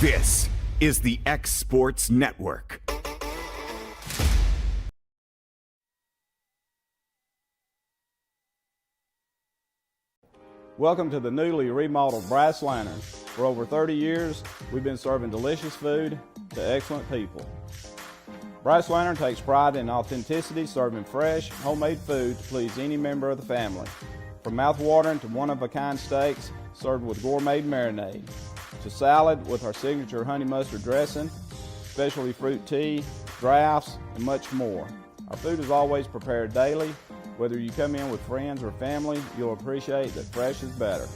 This is the X Sports Network. Welcome to the newly remodeled Brass Lantern. For over 30 years, we've been serving delicious food to excellent people. Brass Lantern takes pride in authenticity, serving fresh, homemade food to please any member of the family. From mouth-watering to one-of-a-kind steaks served with gourmet marinade, to salad with our signature honey mustard dressing, specialty fruit tea, drafts, and much more. Our food is always prepared daily. Whether you come in with friends or family, you'll appreciate that fresh is better.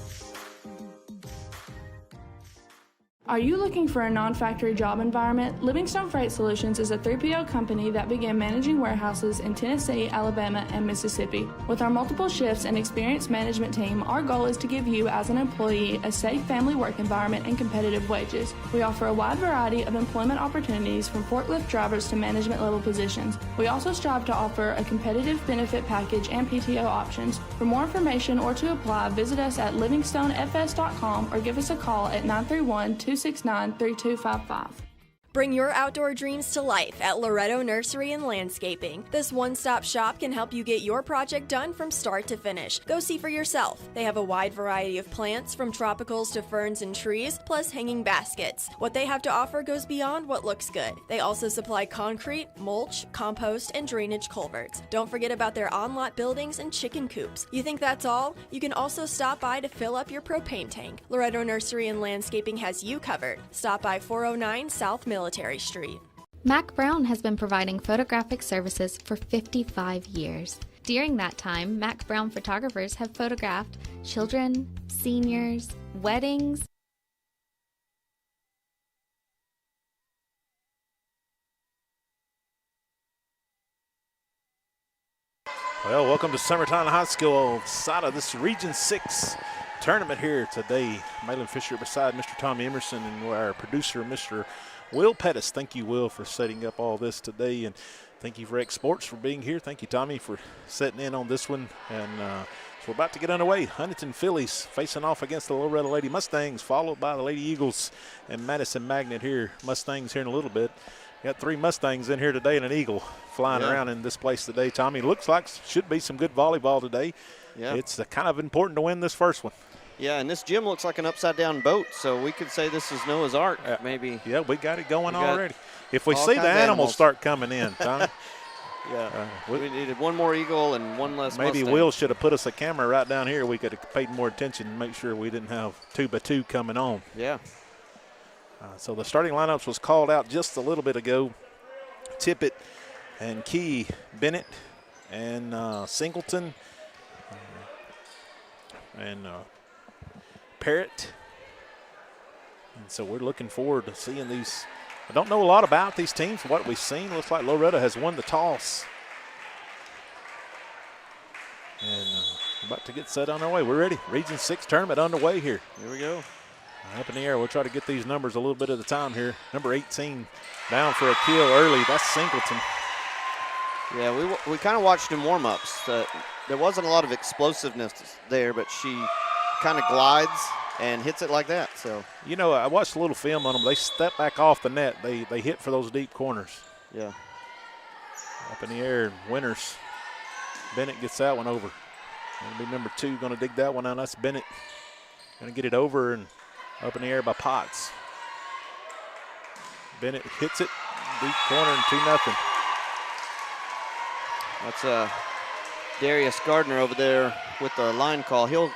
Are you looking for a non-factory job environment? Livingstone Freight Solutions is a 3PL company that began managing warehouses in Tennessee, Alabama, and Mississippi. With our multiple shifts and experienced management team, our goal is to give you, as an employee, a safe family work environment and competitive wages. We offer a wide variety of employment opportunities from forklift drivers to management level positions. We also strive to offer a competitive benefit package and PTO options. For more information or to apply, visit us at livingstonefs.com or give us a call at 931-269-3255. Bring your outdoor dreams to life at Loretto Nursery and Landscaping. This one-stop shop can help you get your project done from start to finish. Go see for yourself. They have a wide variety of plants, from tropicals to ferns and trees, plus hanging baskets. What they have to offer goes beyond what looks good. They also supply concrete, mulch, compost, and drainage culverts. Don't forget about their on-lot buildings and chicken coops. You think that's all? You can also stop by to fill up your propane tank. Loretto Nursery and Landscaping has you covered. Stop by 409 South Military Street. Mac Brown has been providing photographic services for 55 years. During that time, Mac Brown photographers have photographed children, seniors, weddings, Well, welcome to Summertown High School side of this Region 6 tournament here today. Malin Fisher beside Mr. Tommy Emerson and our producer, Mr. Will Pettis. Thank you, Will, for setting up all this today, and thank you for X Sports for being here. Thank you, Tommy, for setting in on this one. And so we're about to get underway. Huntingdon Phillies facing off against the Loretto Lady Mustangs, followed by the Lady Eagles and Madison Magnet here. Mustangs here in a little bit. Got 3 Mustangs in here today and an Eagle flying around in this place today. Tommy, looks like should be some good volleyball today. Yeah. It's kind of important to win this first one. Yeah, and this gym looks like an upside-down boat, so we could say this is Noah's Ark, maybe. Yeah, we got it going already. If we see the animals start coming in, Tommy. Yeah, we needed one more Eagle and one less Maybe Mustang. Will should have put us a camera right down here. We could have paid more attention and make sure we didn't have 2x2 coming on. Yeah. So the starting lineups was called out just a little bit ago. Tippett and Key, Bennett and Singleton and Parrott. And so we're looking forward to seeing these. I don't know a lot about these teams. From what we've seen, looks like Loretto has won the toss. And about to get set on our way. We're ready. Region 6 tournament underway here. Here we go. Up in the air. We'll try to get these numbers a little bit at a time here. Number 18 down for a kill early. That's Singleton. Yeah, we kind of watched in warm-ups. There wasn't a lot of explosiveness there, but she kind of glides and hits it like that. So, you know, I watched a little film on them. They step back off the net. They hit for those deep corners. Yeah. Up in the air, Winters. Bennett gets that one over. That'll be number 2 going to dig that one out. That's Bennett. Going to get it over and up in the air by Potts. Bennett hits it, deep corner, and 2-0. That's Darius Gardner over there with the line call. He'll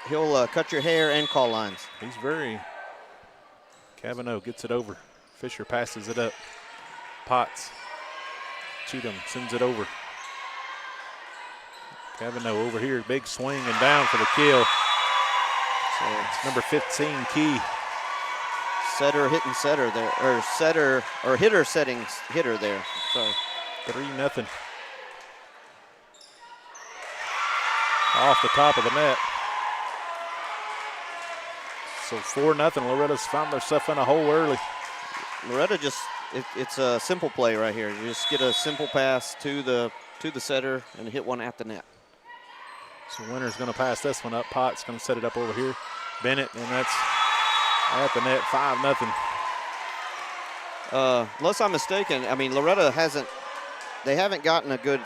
cut your hair and call lines. He's very. Cavanaugh gets it over. Fisher passes it up. Potts. Cheatham sends it over. Cavanaugh over here, big swing and down for the kill. So it's number 15, Key. Setter hitting setter there, or setter or hitter setting hitter there. Sorry. 3-0. Off the top of the net. So 4-0. Loretta's found themselves in a hole early. Loretto just it's a simple play right here. You just get a simple pass to the setter and hit one at the net. So Winter's going to pass this one up. Potts going to set it up over here. Bennett, and that's at the net, 5-0. Unless I'm mistaken, I mean, Loretto they haven't gotten a good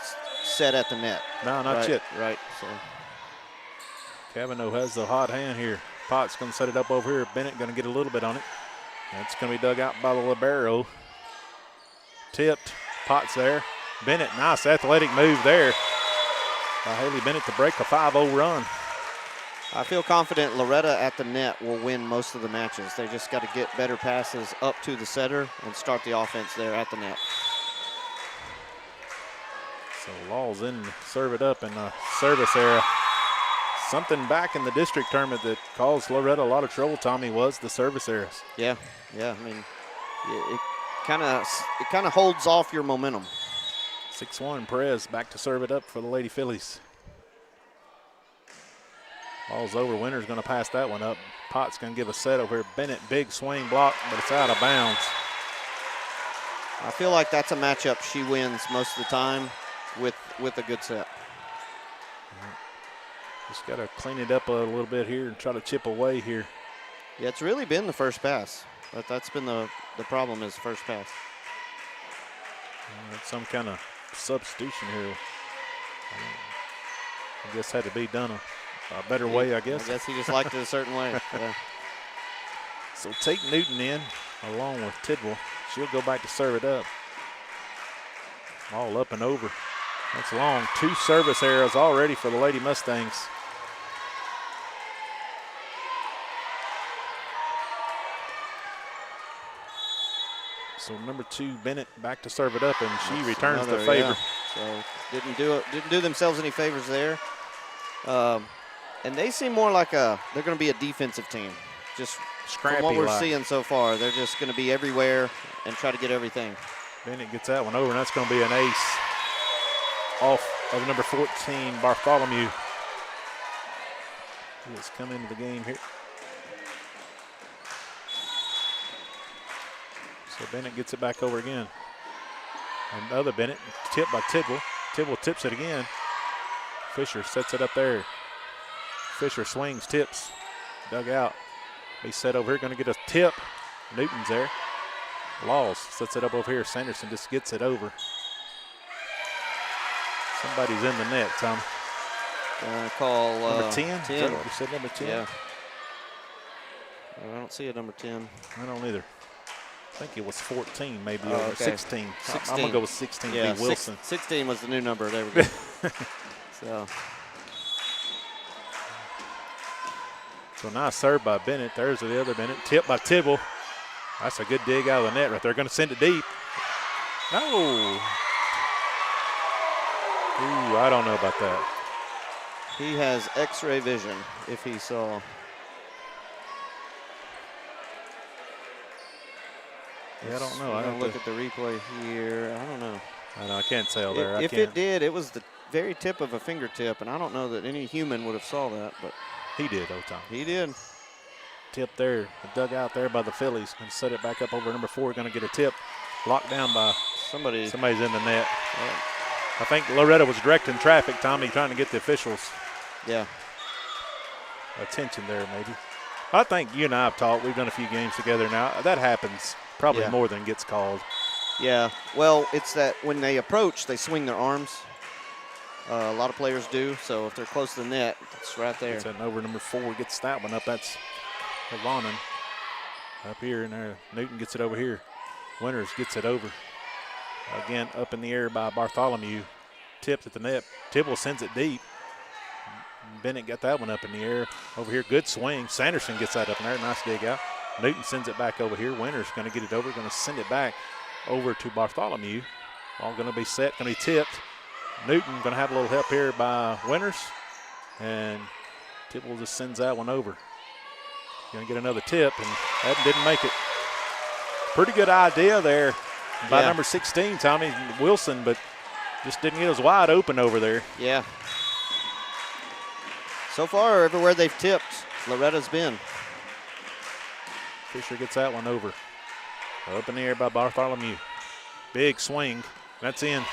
set at the net. No, not yet. Right, so. Cavanaugh has the hot hand here. Potts going to set it up over here. Bennett going to get a little bit on it. That's going to be dug out by the libero. Tipped. Potts there. Bennett, nice athletic move there by Haley Bennett to break a 5-0 run. I feel confident Loretta at the net will win most of the matches. They just got to get better passes up to the setter and start the offense there at the net. So Law's in to serve it up in the service area. Something back in the district tournament that caused Loretta a lot of trouble, Tommy, was the service areas. Yeah. I mean, it kind of holds off your momentum. 6-1 Perez back to serve it up for the Lady Phillies. Ball's over. Winner's going to pass that one up. Potts going to give a set over here. Bennett, big swing block, but it's out of bounds. I feel like that's a matchup she wins most of the time with a good set. Just got to clean it up a little bit here and try to chip away here. Yeah, it's really been the first pass. That's been the problem is first pass. Some kind of substitution here. I guess had to be done a better way, I guess. I guess he just liked it a certain way. Yeah. So take Newton in along with Tidwell. She'll go back to serve it up. All up and over. That's long. 2 service arrows already for the Lady Mustangs. So number 2, Bennett, back to serve it up, and she returns the favor. Yeah. So didn't do themselves any favors there. And they seem more like they're going to be a defensive team. Just scrappy. From what we're seeing so far, they're just going to be everywhere and try to get everything. Bennett gets that one over, and that's going to be an ace off of number 14, Bartholomew. He has come into the game here. So Bennett gets it back over again. Another Bennett, tipped by Tidwell. Tidwell tips it again. Fisher sets it up there. Fisher swings, tips, dug out. He's set over here, going to get a tip. Newton's there. Laws sets it up over here. Sanderson just gets it over. Somebody's in the net, Tom. Call number 10? 10. Is that what you said, number 10? Yeah. I don't see a number 10. I don't either. I think it was 14, maybe, or okay. 16. 16. I'm going to go with 16, yeah, Wilson. 16 was the new number. There we go. So nice serve by Bennett. There's the other Bennett. Tip by Tidwell. That's a good dig out of the net right there. Going to send it deep. No. Ooh, I don't know about that. He has X-ray vision if he saw. Yeah, I don't know. I don't look at the replay here. I don't know. I can't tell there. If it did, it was the very tip of a fingertip, and I don't know that any human would have saw that, but he did, Tom. He did. Tip there, dug out there by the Phillies. Going to set it back up over number 4. Going to get a tip. Locked down by somebody's in the net. Yeah. I think Loretto was directing traffic, Tommy, trying to get the officials' attention there maybe. I think you and I have talked. We've done a few games together now. That happens probably more than gets called. Yeah, well, it's that when they approach, they swing their arms. A lot of players do, so if they're close to the net, it's right there. It's over number 4, gets that one up. That's Havanen up here, and there. Newton gets it over here. Winters gets it over. Again, up in the air by Bartholomew. Tipped at the net. Tidwell sends it deep. Bennett got that one up in the air. Over here, good swing. Sanderson gets that up in there. Nice dig out. Newton sends it back over here. Winters going to get it over. Going to send it back over to Bartholomew. All going to be set. Going to be tipped. Newton going to have a little help here by Winters. And Tidwell just sends that one over. Going to get another tip, and that didn't make it. Pretty good idea there by number 16, Tommy Wilson, but just didn't get as wide open over there. Yeah. So far, everywhere they've tipped, Loretta's been. Fisher gets that one over. Up in the air by Bartholomew. Big swing. That's in.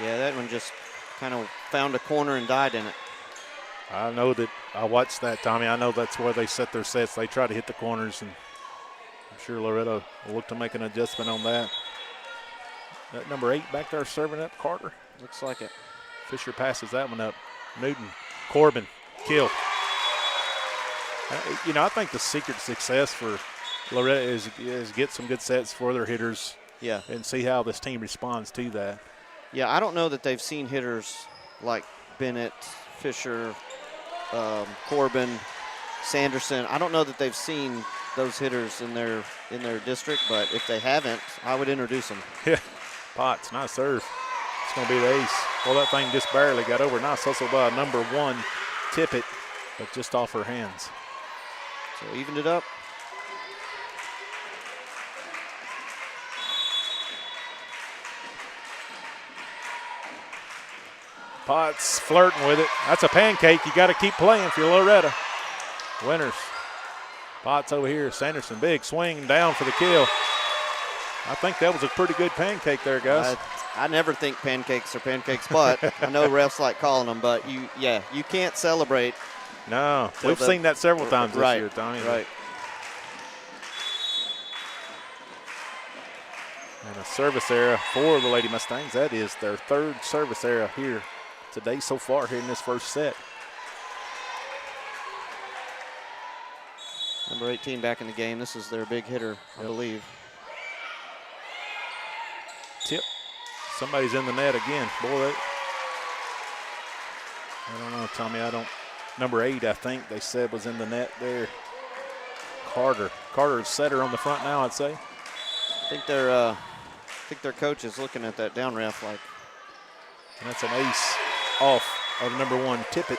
Yeah, that one just kind of found a corner and died in it. I know that. I watched that, Tommy. I know that's where they set their sets. They try to hit the corners and I'm sure Loretto will look to make an adjustment on that. That number 8 back there serving up, Carter. Looks like it. Fisher passes that one up. Newton, Corbin, kill. I think the secret to success for Loretto is get some good sets for their hitters. Yeah. And see how this team responds to that. Yeah, I don't know that they've seen hitters like Bennett, Fisher, Corbin, Sanderson. I don't know that they've seen those hitters in their district, but if they haven't, I would introduce them. Yeah. Potts, nice serve. It's going to be the ace. Well, that thing just barely got over. Nice hustle by number 1, Tippett, but just off her hands. So evened it up. Potts flirting with it. That's a pancake. You got to keep playing if you're Loretto. Winners. Potts over here. Sanderson, big swing down for the kill. I think that was a pretty good pancake there, guys. I never think pancakes are pancakes, but I know refs like calling them. But you can't celebrate. No, we've seen that several times this year, Tommy. Right. And a service error for the Lady Mustangs. That is their 3rd service error here today so far here in this first set. Number 18 back in the game. This is their big hitter, I believe. Tip. Somebody's in the net again. Boy, I don't know, Tommy. Number 8, I think they said was in the net there. Carter's setter on the front now, I'd say. I think their coach is looking at that down ref like. And that's an ace off of number 1, Tippett.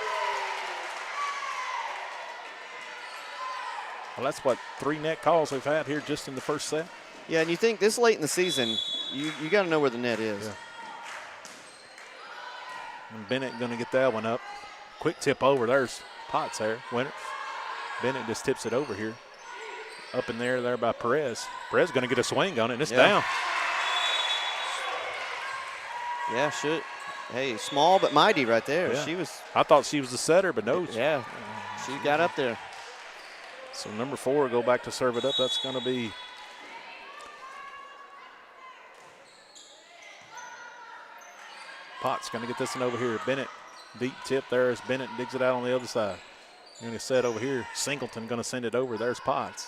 Well, that's what 3 net calls we've had here just in the first set. Yeah, and you think this late in the season, you got to know where the net is. Yeah. And Bennett going to get that one up. Quick tip over. There's Potts there. Winner. Bennett just tips it over here. Up in there by Perez. Perez going to get a swing on it, and it's down. Yeah, should. Hey, small but mighty right there. Yeah. I thought she was the setter, but no. Yeah, she got up there. So number 4 go back to serve it up. That's going to be Potts going to get this one over here. Bennett, deep tip there as Bennett digs it out on the other side. Going to set over here. Singleton going to send it over. There's Potts.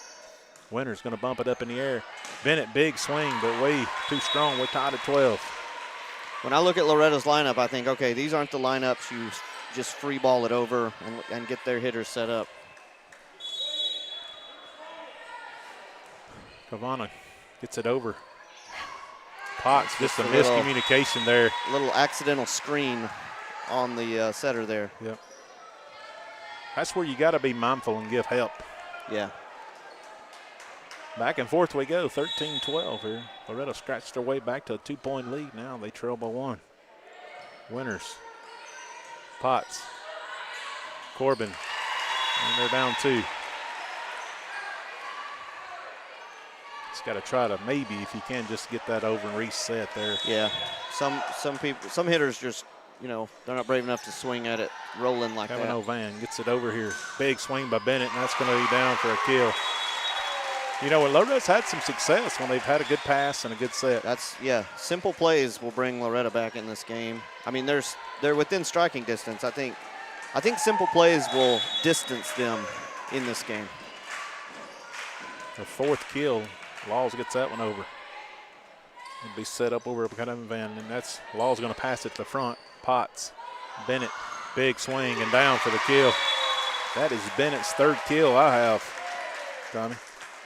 Winner's going to bump it up in the air. Bennett, big swing, but way too strong. We're tied at 12. When I look at Loretto's lineup, I think, okay, these aren't the lineups you just free ball it over and get their hitters set up. Kavana gets it over. Potts, just a miscommunication there. A little accidental screen on the setter there. Yep. That's where you got to be mindful and give help. Yeah. Back and forth we go, 13-12 here. Loretto scratched their way back to a 2-point lead now. They trail by 1. Winners. Potts. Corbin. And they're down 2. Just got to try to maybe, if you can, just get that over and reset there. Yeah. Some hitters just, they're not brave enough to swing at it rolling like Kevin that. O'Van gets it over here. Big swing by Bennett, and that's going to be down for a kill. Loretto's had some success when they've had a good pass and a good set. Simple plays will bring Loretto back in this game. I mean, they're within striking distance. I think simple plays will distance them in this game. The 4th kill, Laws gets that one over. It'll be set up over Kevin Van, and that's Laws going to pass it to the front. Potts, Bennett, big swing and down for the kill. That is Bennett's 3rd kill I have, Tommy.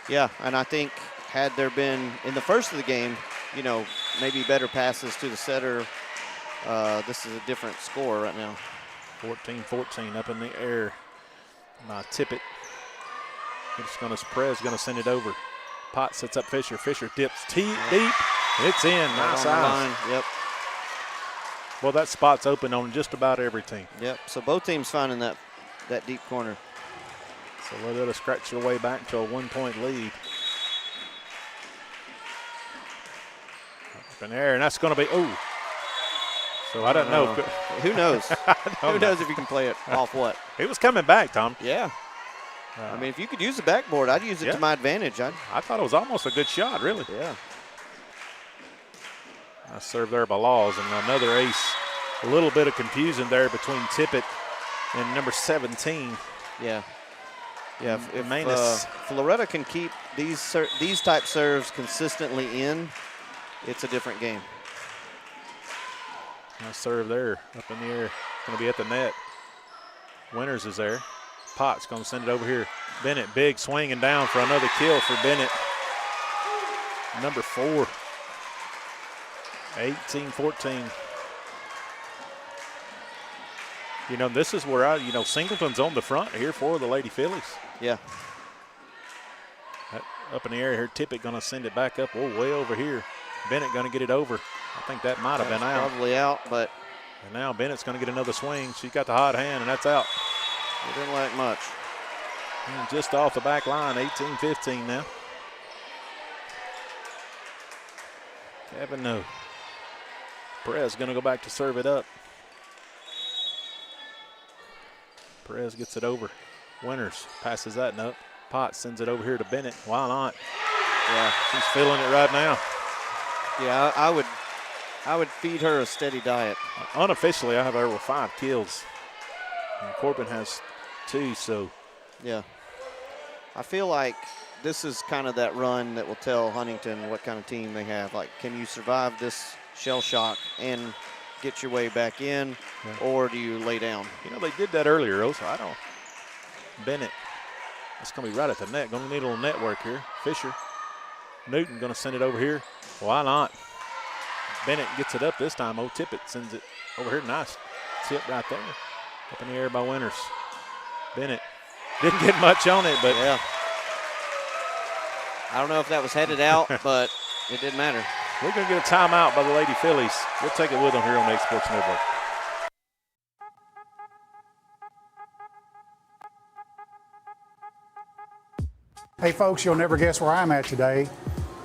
Yeah, and I think had there been in the first of the game, maybe better passes to the setter, this is a different score right now. 14-14 up in the air. Tippett. Perez going to send it over. Potts sets up Fisher. Fisher dips deep. It's in. Nice eyes. Yep. Well, that spot's open on just about every team. Yep. So both teams finding that deep corner. So Loretto scratch their way back to a 1-point lead. Up in there, and that's going to be, So I don't know. Who knows? Who knows if you can play it off what? He was coming back, Tom. Yeah. I mean, if you could use the backboard, I'd use it to my advantage. I thought it was almost a good shot, really. Yeah. Nice serve there by Laws, and another ace. A little bit of confusion there between Tippett and number 17. Yeah. Yeah, if Loretto can keep these type serves consistently in, it's a different game. Nice serve there, up in the air. Going to be at the net. Winters is there. Potts going to send it over here. Bennett, big swinging down for another kill for Bennett. Number 4. 18-14. You know, this is where Singleton's on the front here for the Lady Phillies. Yeah. Up in the air here, Tippett going to send it back up, way over here. Bennett going to get it over. I think that might have been out. Probably out, but. And now Bennett's going to get another swing. She's got the hot hand, and that's out. It didn't like much. And just off the back line, 18-15 now. Kevin, Perez going to go back to serve it up. Perez gets it over. Winters passes that note. Potts sends it over here to Bennett. Why not? Yeah, she's feeling it right now. Yeah, I would feed her a steady diet. Unofficially, I have her with 5 kills. And Corbin has 2, so. Yeah. I feel like this is kind of that run that will tell Huntingdon what kind of team they have. Like, can you survive this shell shock and get your way back in, or do you lay down? You know, they did that earlier, so I don't. Bennett, it's going to be right at the net. Going to need a little network here. Fisher, Newton going to send it over here. Why not? Bennett gets it up this time. Tippett sends it over here. Nice tip right there. Up in the air by Winters. Bennett didn't get much on it, but. Yeah. I don't know if that was headed out, but it didn't matter. We're going to get a timeout by the Lady Phillies. We'll take it with them here on the X Sports Network. Hey folks, you'll never guess where I'm at today.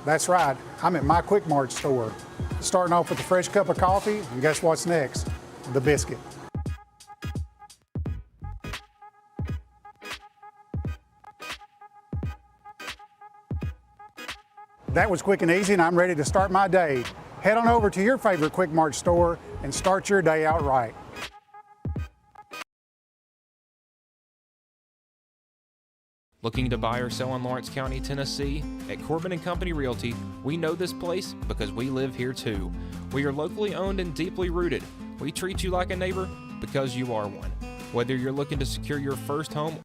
That's right, I'm at my Quick Mart store. Starting off with a fresh cup of coffee, and guess what's next? The biscuit. That was quick and easy, and I'm ready to start my day. Head on over to your favorite Quick Mart store and start your day out right. Looking to buy or sell in Lawrence County, Tennessee? At Corbin & Company Realty, we know this place because we live here too. We are locally owned and deeply rooted. We treat you like a neighbor because you are one. Whether you're looking to secure your first home.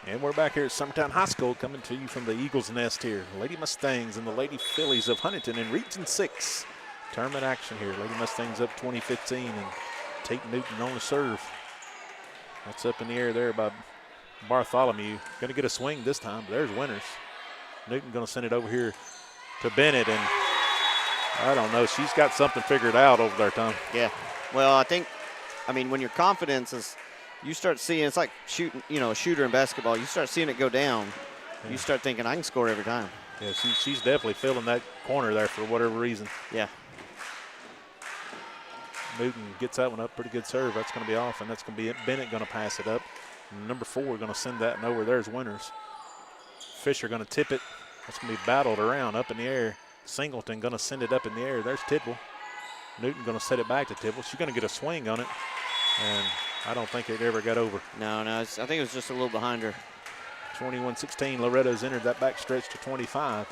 And we're back here at Summertown High School, coming to you from the Eagles Nest here. Lady Mustangs and the Lady Phillies of Huntingdon in Region 6. Tournament action here. Lady Mustangs up 20-15, and Tate Newton on the serve. That's up in the air there by Bartholomew. Going to get a swing this time. There's Winters. Newton going to send it over here to Bennett, and I don't know. She's got something figured out over there, Tom. Yeah. Well, I mean, when your confidence is, you start seeing, it's like shooting, a shooter in basketball. You start seeing it go down. Yeah. You start thinking, I can score every time. Yeah, she's definitely filling that corner there for whatever reason. Yeah. Newton gets that one up. Pretty good serve. That's going to be off, and that's going to be it. Bennett going to pass it up. Number 4 going to send that nowhere. There's Winters. Fisher going to tip it. That's going to be battled around up in the air. Singleton going to send it up in the air. There's Tidwell. Newton going to set it back to Tidwell. She's going to get a swing on it, and I don't think it ever got over. No, I think it was just a little behind her. 21-16, Loretto's entered that back stretch to 25.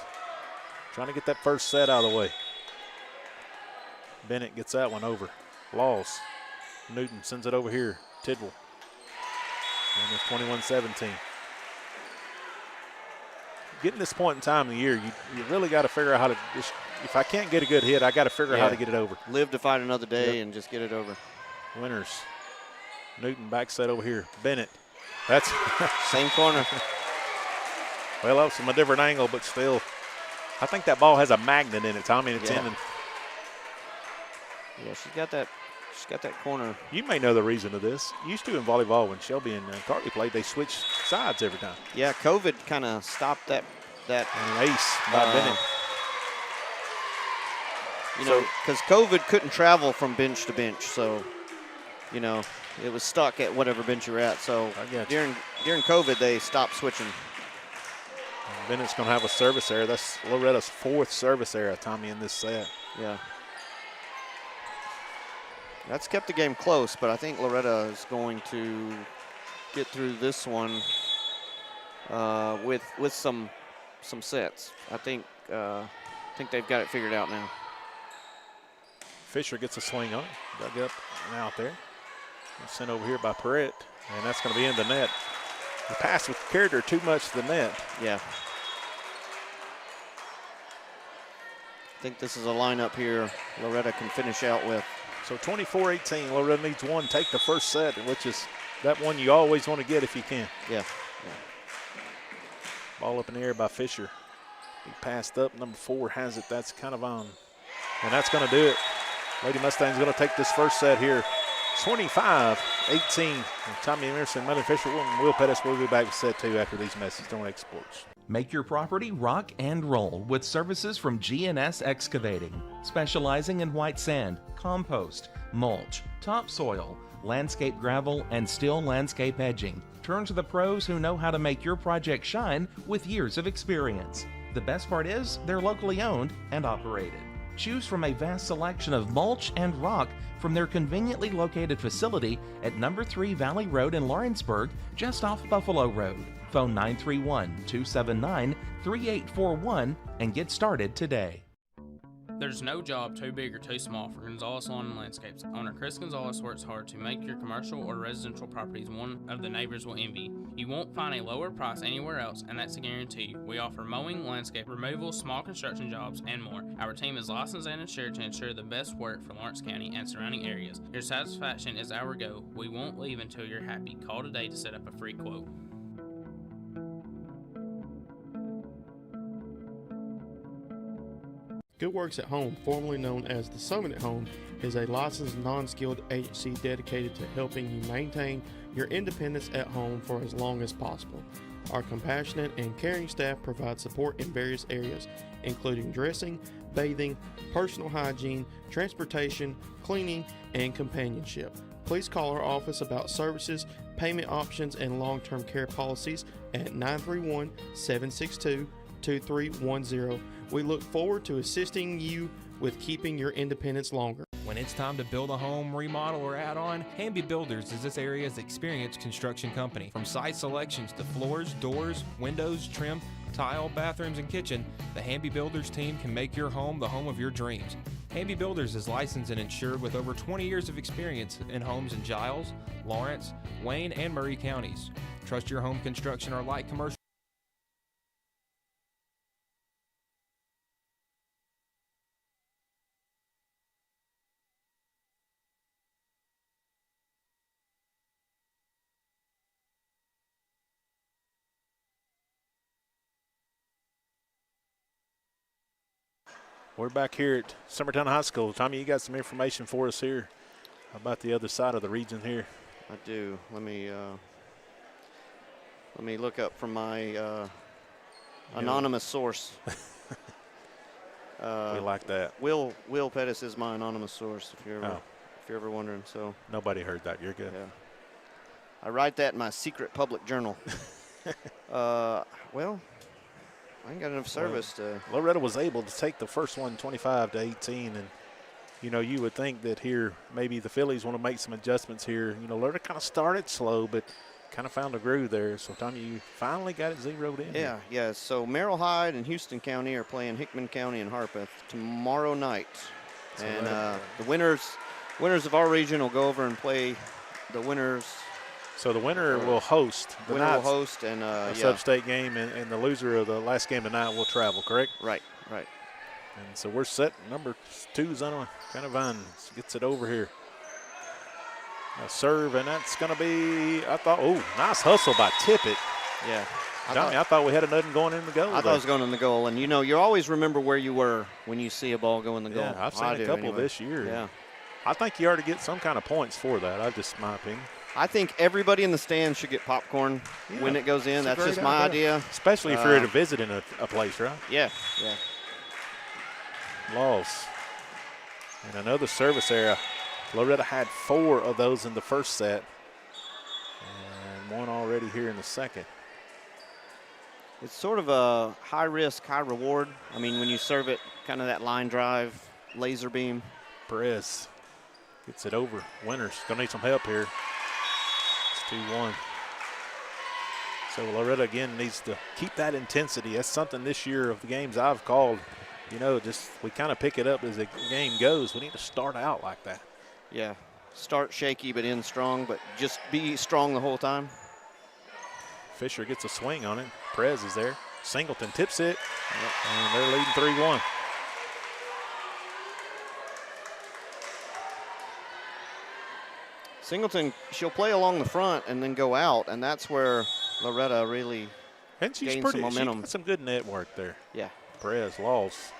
Trying to get that first set out of the way. Bennett gets that one over. Laws. Newton sends it over here. Tidwell. And it's 21-17. Getting this point in time of the year, you really got to figure out how to, if I can't get a good hit, I got to figure out how to get it over. Live to fight another day and just get it over. Winters. Newton back set over here. Bennett. That's same corner. Well, that was from a different angle, but still. I think that ball has a magnet in it, Tommy, and it's in. Yeah, she's got that corner. You may know the reason to this. Used to in volleyball, when Shelby and Carly played, they switched sides every time. Yeah, COVID kind of stopped that. And an ace by Bennett. Because COVID couldn't travel from bench to bench, so you know, it was stuck at whatever bench you were at. So during COVID, they stopped switching. And Bennett's going to have a service error. That's Loretta's 4th service error, Tommy, in this set. Yeah. That's kept the game close, but I think Loretto is going to get through this one with some sets. I think they've got it figured out now. Fisher gets a swing on it, dug up and out there. Sent over here by Perrette, and that's going to be in the net. The pass carried her too much to the net. Yeah. I think this is a lineup here Loretto can finish out with. So 24-18, Loretto needs one. Take the first set, which is that one you always want to get if you can. Yeah. Ball up in the air by Fisher. He passed up. Number 4 has it. That's kind of on. And that's going to do it. Lady Mustang's going to take this first set here. 25-18. Tommy Emerson, Melvin Fisher, and Will Pettis will be back with set 2 after these messages. Don't exports. Make your property rock and roll with services from G&S Excavating, specializing in white sand, compost, mulch, topsoil, landscape gravel, and steel landscape edging. Turn to the pros who know how to make your project shine with years of experience. The best part is they're locally owned and operated. Choose from a vast selection of mulch and rock from their conveniently located facility at number 3 Valley Road in Lawrenceburg, just off Buffalo Road. Phone 931-279-3841 and get started today. There's no job too big or too small for Gonzalez Lawn and Landscapes. Owner Chris Gonzalez works hard to make your commercial or residential properties one of the neighbors will envy. You won't find a lower price anywhere else, and that's a guarantee. We offer mowing, landscape removal, small construction jobs, and more. Our team is licensed and insured to ensure the best work for Lawrence County and surrounding areas. Your satisfaction is our goal. We won't leave until you're happy. Call today to set up a free quote. Good Works at Home, formerly known as the Summit at Home, is a licensed non-skilled agency dedicated to helping you maintain your independence at home for as long as possible. Our compassionate and caring staff provide support in various areas, including dressing, bathing, personal hygiene, transportation, cleaning, and companionship. Please call our office about services, payment options, and long-term care policies at 931-762-2310. We look forward to assisting you with keeping your independence longer. When it's time to build a home, remodel, or add on, Hamby Builders is this area's experienced construction company. From site selections to floors, doors, windows, trim, tile, bathrooms, and kitchen, the Hamby Builders team can make your home the home of your dreams. Hamby Builders is licensed and insured with over 20 years of experience in homes in Giles, Lawrence, Wayne, and Murray counties. Trust your home construction or light commercial. We're back here at Summertown High School. Tommy, you got some information for us here about the other side of the region here. I do. Let me look up from my anonymous source. We like that. Will Pettis is my anonymous source. If you're ever wondering, so nobody heard that. You're good. Yeah. I write that in my secret public journal. Well, I ain't got enough service to. Loretto was able to take the first one 25-18, and you would think that here maybe the Phillies want to make some adjustments here. Loretto kind of started slow, but kind of found a groove there. So Tommy, you finally got it zeroed in. Yeah. So Merrill Hyde and Houston County are playing Hickman County and Harpeth tomorrow night, and the winners of our region will go over and play the winners. So the winner will host. And a sub-state game, and the loser of the last game tonight will travel. Correct? Right. And so we're set. Number 2's on a kind of on. Gets it over here. A serve, and that's going to be. Nice hustle by Tippett. Yeah. I thought we had nothing going in the goal. I thought it was going in the goal, and you always remember where you were when you see a ball go in the goal. Yeah, I've seen a couple this year. Yeah. I think you ought to get some kind of points for that. That's just my opinion. I think everybody in the stands should get popcorn when it goes in. That's just my idea. Especially if you're at a visit in a place, right? Yeah. Loss. And another service error Loretto had 4 of those in the first set, and 1 already here in the second. It's sort of a high risk, high reward. I mean, when you serve it, kind of that line drive, laser beam. Perez gets it over. Winters gonna need some help here. It's 2-1. So Loretto again needs to keep that intensity. That's something this year of the games I've called, you know, just we kind of pick it up as the game goes. We need to start out like that. Yeah, start shaky but end strong, but just be strong the whole time. Fisher gets a swing on it. Perez is there. Singleton tips it, and they're leading 3-1. Singleton, she'll play along the front and then go out, and that's where Loretto really gains some momentum. She's got some good net work there. Yeah. Perez, Laws.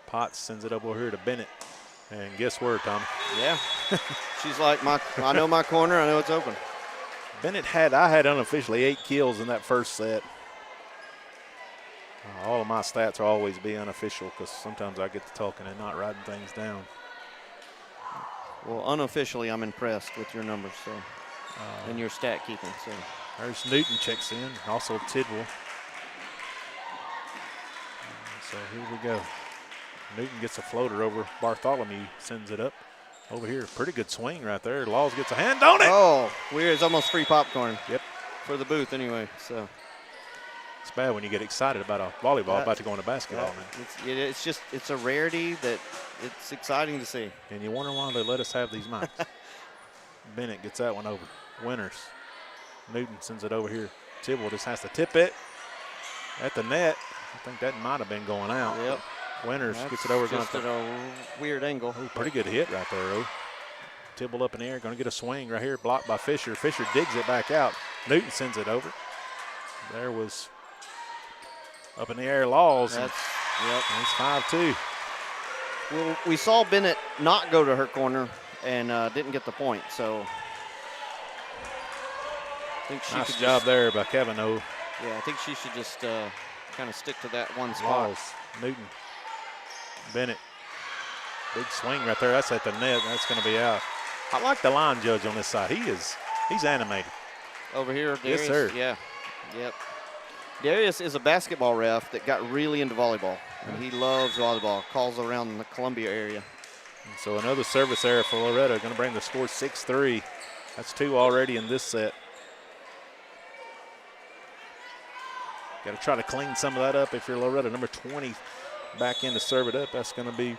Potts sends it up over here to Bennett. And guess where, Tommy? Yeah. She's like, I know my corner, I know it's open. Bennett I had unofficially 8 kills in that first set. All of my stats will always be unofficial because sometimes I get to talking and not writing things down. Well, unofficially, I'm impressed with your numbers, so and your stat keeping. So there's Newton checks in, also Tidwell. So here we go. Newton gets a floater over. Bartholomew sends it up over here. Pretty good swing right there. Laws gets a hand on it. Oh, weird. It's almost free popcorn. Yep. For the booth anyway. So it's bad when you get excited about a volleyball about to go into basketball. It's a rarity that it's exciting to see. And you wonder why they let us have these mics. Bennett gets that one over. Winters. Newton sends it over here. Tidwell just has to tip it at the net. I think that might have been going out. Yep. Winters gets it over. Just at a weird angle. Oh, pretty good hit right there, though. Tidwell up in the air, going to get a swing right here, blocked by Fisher. Fisher digs it back out. Newton sends it over. There was up in the air, Laws. Yep. And it's 5-2. Well, we saw Bennett not go to her corner and didn't get the point, so I think she nice job there by Cavanaugh. Yeah, I think she should just kind of stick to that one spot. Laws, Newton, Bennett. Big swing right there. That's at the net. That's going to be out. I like the line judge on this side. He's animated. Over here, Darius. Yes, sir. Yeah. Yep. Darius is a basketball ref that got really into volleyball, and he loves volleyball. Calls around the Columbia area. And so another service error for Loretto, going to bring the score 6-3. That's 2 already in this set. Got to try to clean some of that up if you're Loretto. Number 20 back in to serve it up. That's going to be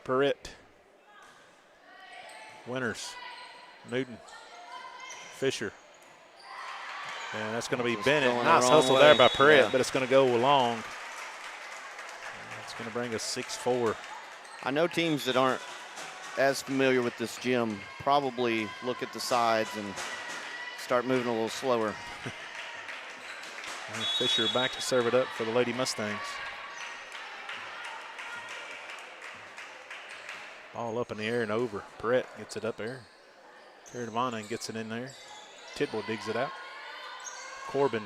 Perrett. Winters. Newton. Fisher. And that's going to be Bennett. Nice hustle there by Perrett, but it's going to go long. It's going to bring us 6-4. I know teams that aren't as familiar with this gym probably look at the sides and start moving a little slower. And Fisher back to serve it up for the Lady Mustangs. Ball up in the air and over. Perrett gets it up there. Caradavana gets it in there. Tidwell digs it out. Corbin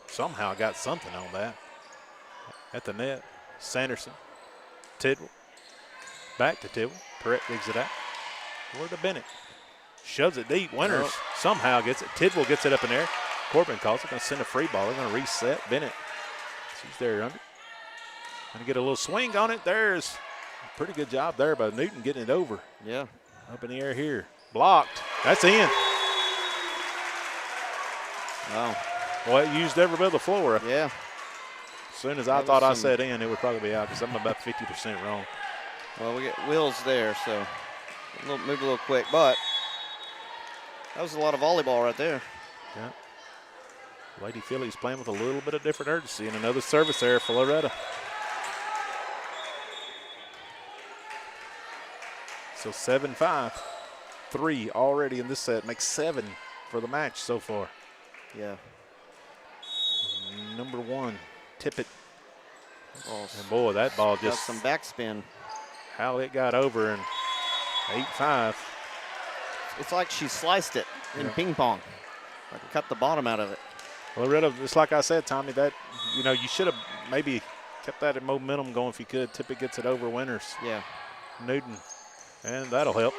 somehow got something on that. At the net, Sanderson. Tidwell. Back to Tidwell. Perrett digs it out. Over to Bennett. Shoves it deep. Winters somehow gets it. Tidwell gets it up in there. Corbin calls it. Going to send a free ball. They're going to reset. Bennett. She's there under. Going to get a little swing on it. There's a pretty good job there by Newton getting it over. Yeah. Up in the air here. Blocked. That's in. Wow. Well, it used every bit of the floor. Yeah. As soon as I thought I said in, it would probably be out because I'm about 50% wrong. Well, we get Wills there, so move a little quick, but that was a lot of volleyball right there. Yeah. Lady Phillies playing with a little bit of different urgency, and another service there for Loretto. So 7-5. 3 already in this set. Makes 7 for the match so far. Yeah. Number 1, Tippett. Oh, and boy, that ball got just some backspin. How it got over, and 8-5. It's like she sliced it in ping pong. Like cut the bottom out of it. Loretto, it's like I said, Tommy, that, you know, you should have maybe kept that momentum going if you could. Tippett gets it over Winters. Yeah. Newton And that'll help.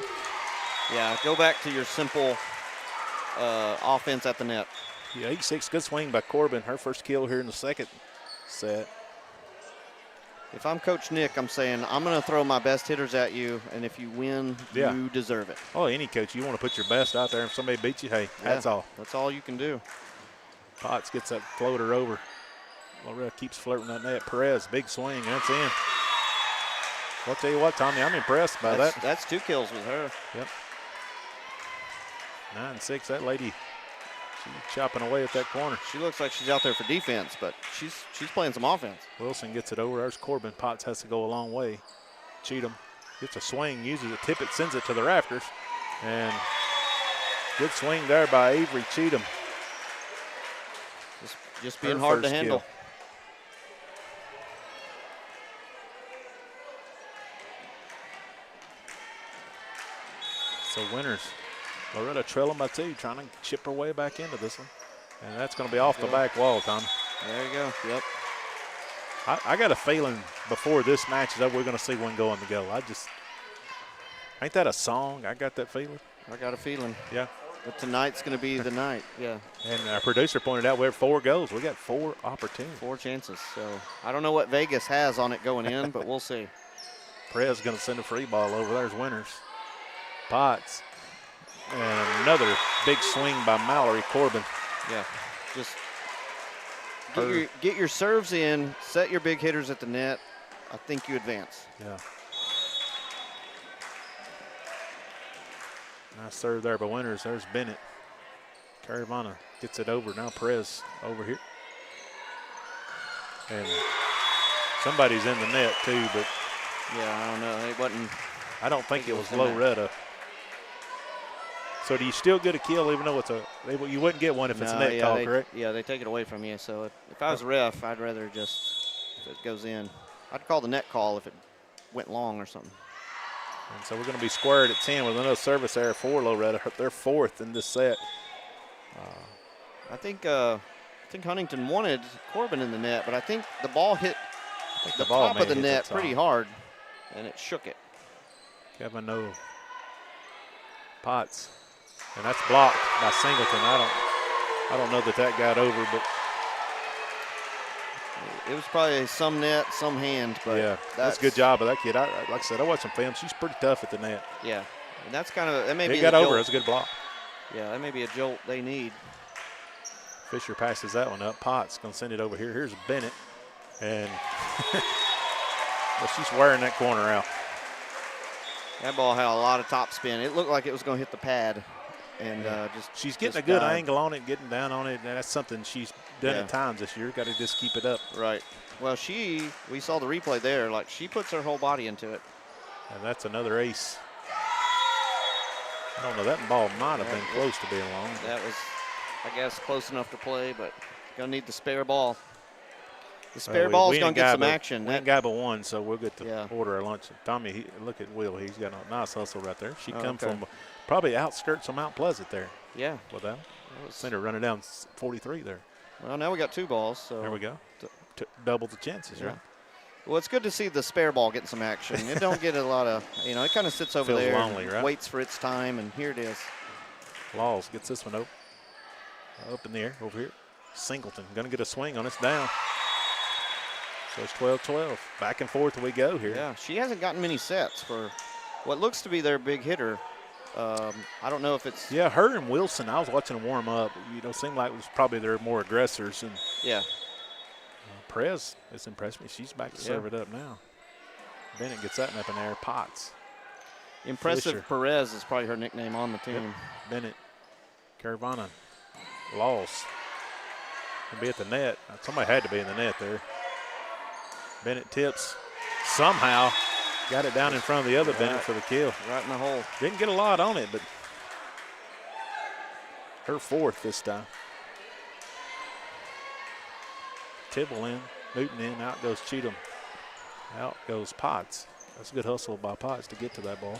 Yeah, go back to your simple offense at the net. Yeah, 8-6, good swing by Corbin. Her first kill here in the second set. If I'm Coach Nick, I'm saying I'm going to throw my best hitters at you, and if you win, you deserve it. Oh, any coach, you want to put your best out there. If somebody beats you, hey, that's all. That's all you can do. Potts gets that floater over. Loretto keeps flirting that net. Perez, big swing, that's in. I'll tell you what, Tommy, I'm impressed by that. That's 2 kills with her. Yep. 9-6, that lady, she's chopping away at that corner. She looks like she's out there for defense, but she's playing some offense. Wilson gets it over. There's Corbin. Potts has to go a long way. Cheatham gets a swing, uses a tip it, sends it to the rafters. And good swing there by Avery Cheatham. Just being hard to handle. Kill. So winners. Loretto trailing by 2, trying to chip her way back into this one. And that's going to be off the back wall, Tom. There you go. Yep. I got a feeling before this match is over, we're going to see one go on the go. Ain't that a song? I got that feeling. I got a feeling. Yeah. But tonight's going to be the night. Yeah. And our producer pointed out we have 4 goals. We got 4 opportunities. 4 chances. So I don't know what Vegas has on it going in, but we'll see. Perez going to send a free ball over. There's winners. Potts. And another big swing by Mallory Corbin. Yeah, just get your serves in, set your big hitters at the net. I think you advance. Yeah. Nice serve there by winners. There's Bennett. Caravana gets it over. Now Perez over here. And somebody's in the net too, but yeah, I don't know. It wasn't. I don't think it was Loretto. So do you still get a kill even though it's you wouldn't get one if it's a net call, correct? Yeah, they take it away from you. So if I was a ref, I'd rather just, if it goes in, I'd call the net call if it went long or something. And so we're going to be squared at 10 with another service error for Loretto. They're 4th in this set. I think Huntingdon wanted Corbin in the net, but I think the ball hit the top of the net pretty hard, and it shook it. Kevin No. Potts. And that's blocked by Singleton. I don't know that got over, but it was probably some net, some hand. But yeah, that's a good job of that kid. Like I said, I watched some film. She's pretty tough at the net. Yeah, and that's kind of, that may be it got over. That's a good block. Yeah, that may be a jolt they need. Fisher passes that one up. Potts going to send it over here. Here's Bennett. And well, she's wearing that corner out. That ball had a lot of top spin. It looked like it was going to hit the pad. And she's getting a good angle on it, getting down on it, and that's something she's done at times this year. Got to just keep it up. Right. Well, we saw the replay there. Like, she puts her whole body into it. And that's another ace. I don't know. That ball might have been close to being long. That was, I guess, close enough to play, but going to need the spare ball. The spare ball's going to get some action. We ain't got but one, so we'll get to order our lunch. Tommy, look at Will. He's got a nice hustle right there. She come from probably outskirts of Mount Pleasant there. Yeah. With that. Send her running down 43 there. Well, now we got 2 balls. So there we go. Double the chances, right? Well, it's good to see the spare ball getting some action. It don't get a lot of, it kind of sits over Feels there lonely, and right? waits for its time, and here it is. Laws gets this one up in the air over here. Singleton going to get a swing on. It's down. So it's 12-12. Back and forth we go here. Yeah, she hasn't gotten many sets for what looks to be their big hitter. I don't know if it's. Yeah, her and Wilson, I was watching them warm up. Seemed like it was probably their more aggressors. And yeah. Perez has impressed me. She's back to serve it up now. Bennett gets that up in there. Potts. Impressive Fisher. Perez is probably her nickname on the team. Yep. Bennett. Caravana. Laws. Will be at the net. Somebody had to be in the net there. Bennett tips. Somehow got it down in front of the other Bennett for the kill. Right in the hole. Didn't get a lot on it, but her 4th this time. Tibble in, Newton in, out goes Cheatham. Out goes Potts. That's a good hustle by Potts to get to that ball.